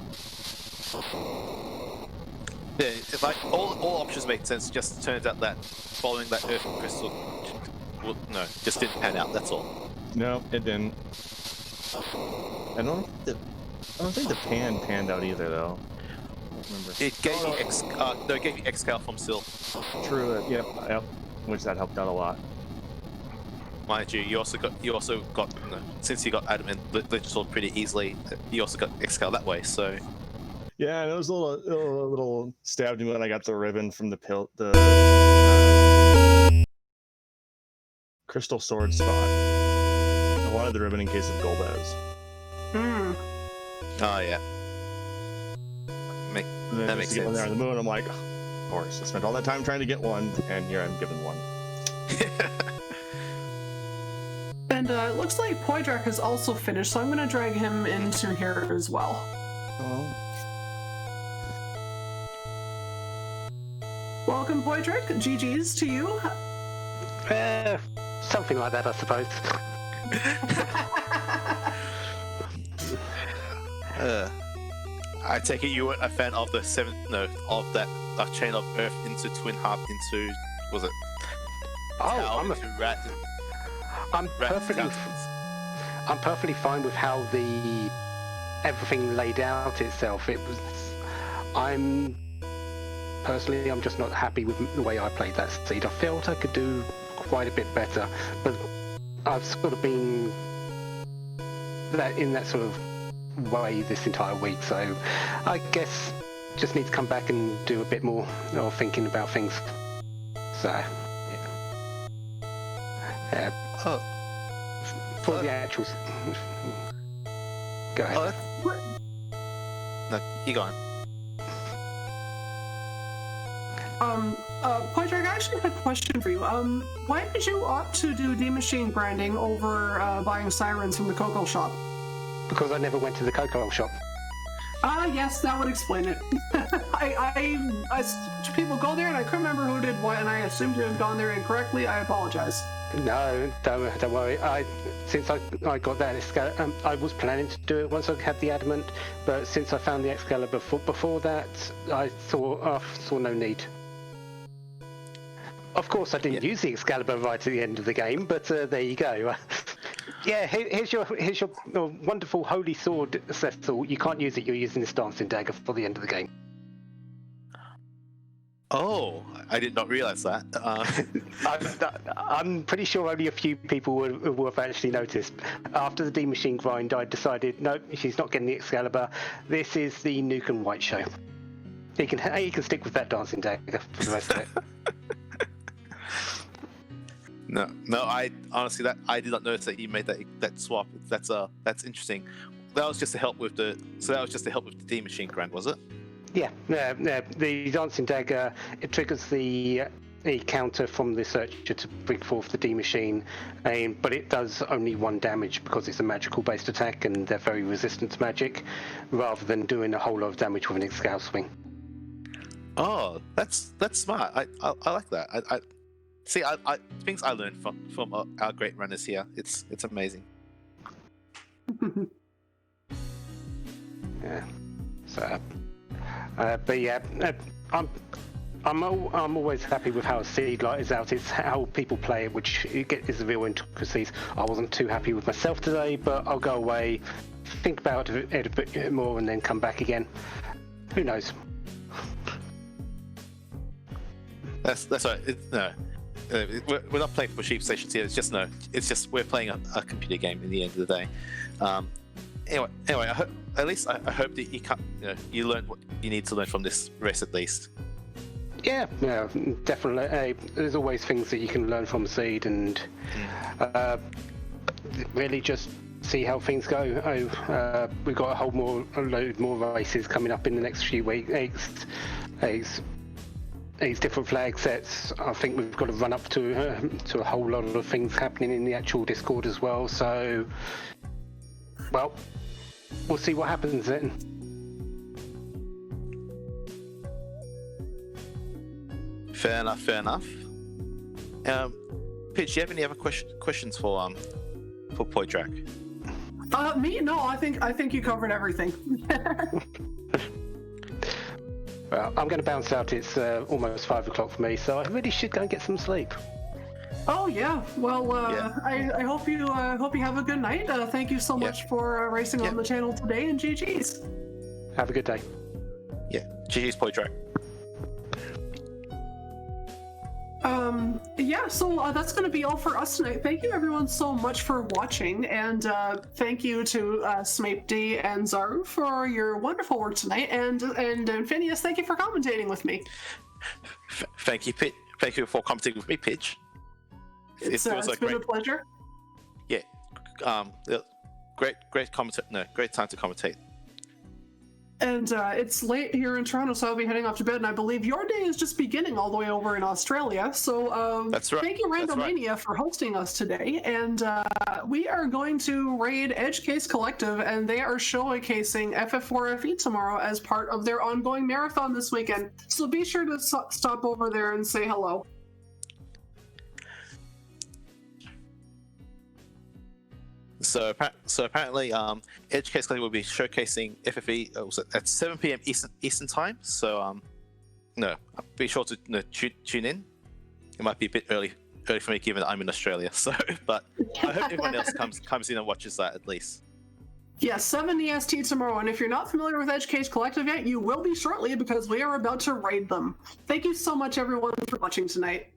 Yeah, it's like all options made sense. Just turns out that following that Earth crystal, just didn't pan out. That's all. No, it didn't. I don't think the pan panned out either, though. I don't remember. It gave you it gave you X-Cal from Sil. True. Yep. Which that helped out a lot. Mind you, you also got since you got Adam and Glitch Sword pretty easily, you also got X-Cal that way. So. Yeah, and it was a little stabbed me when I got the ribbon from the crystal sword spot. I wanted the ribbon in case of Golbez. Oh yeah. That makes sense. There on the moon, I'm like, of course. I spent all that time trying to get one, and here I'm given one. And it looks like Poydrak is also finished, so I'm going to drag him into here as well. Oh. Welcome, Poydrak. GG's to you. Something like that, I suppose. I take it you were a fan of the chain of Earth into Twin Harp into was it? Oh, I'm perfectly fine with how everything laid out itself. I'm just not happy with the way I played that seed. I felt I could do quite a bit better, but I've sort of been in that sort of way this entire week, so I guess just need to come back and do a bit more of thinking about things. So, yeah. For the actuals. Go ahead. No, you go on. Poydrak, I actually have a question for you. Why did you opt to do D-Machine grinding over buying sirens from the Cocoa Shop? Because I never went to the Cocoa Shop. Yes, that would explain it. People go there and I couldn't remember who did what, and I assumed you had gone there incorrectly. I apologize. No, don't worry. Since I got that Excalibur, I was planning to do it once I had the adamant, but since I found the Excalibur before that, I saw no need. Of course, I didn't use the Excalibur right at the end of the game, but there you go. Yeah, here's your wonderful holy sword, Cecil. You can't use it. You're using this dancing dagger for the end of the game. Oh, I did not realize that. I'm pretty sure only a few people will have actually noticed. After the D-Machine grind, I decided, nope, she's not getting the Excalibur. This is the Nuke and White show. He can stick with that dancing dagger for the rest of it. No, I honestly I did not notice that you made that swap. That's interesting. That was just to help with the D-Machine grind, was it? Yeah, the dancing dagger, it triggers the counter from the searcher to bring forth the D-Machine, but it does only 1 damage because it's a magical based attack and they're very resistant to magic, rather than doing a whole lot of damage with an Excal swing. Oh, that's smart. I like that. I see. I things I learned from our great runners here. It's amazing. Yeah. So. But yeah, I'm always happy with how Seed Light is out. It's how people play it, which is the real intricacies. I wasn't too happy with myself today, but I'll go away, think about it a bit more, and then come back again. Who knows? That's right. We're not playing for sheep stations here. It's just we're playing a computer game in the end of the day. Anyway, I hope that you learned what you need to learn from this race at least. Yeah, definitely. There's always things that you can learn from Seed, and really just see how things go. We've got a load more races coming up in the next few weeks. These different flag sets. I think we've got to run up to a whole lot of things happening in the actual Discord as well. So, well, we'll see what happens then. Fair enough. Pitch, do you have any other questions for Poydrak? Me? No, I think you covered everything. Well, I'm going to bounce out. It's almost 5 o'clock for me, so I really should go and get some sleep. Oh yeah. Well, Yeah. I hope you have a good night. Thank you so much for racing on the channel today, and GG's. Have a good day. Yeah, GG's Poydrak. Yeah, so that's going to be all for us tonight. Thank you everyone so much for watching, and thank you to Smape D and Zaru for your wonderful work tonight, and Phineas, thank you for commentating with me. Thank you, Pitch. Thank you for commentating with me, Pitch. It's been a pleasure. Yeah, great commentate. No, great time to commentate. And it's late here in Toronto, so I'll be heading off to bed, and I believe your day is just beginning all the way over in Australia. So That's right. Thank you, Randomania, for hosting us today. And we are going to raid Edge Case Collective, and they are showcasing FF4FE tomorrow as part of their ongoing marathon this weekend. So be sure to stop over there and say hello. So apparently, Edge Case Collective will be showcasing FFE at 7 p.m. Eastern time. So be sure to tune in. it might be a bit early for me given that I'm in Australia. So, but I hope everyone else comes in and watches that at least. Yes, 7 EST tomorrow, and if you're not familiar with Edge Case Collective yet, you will be shortly because we are about to raid them. Thank you so much, everyone, for watching tonight.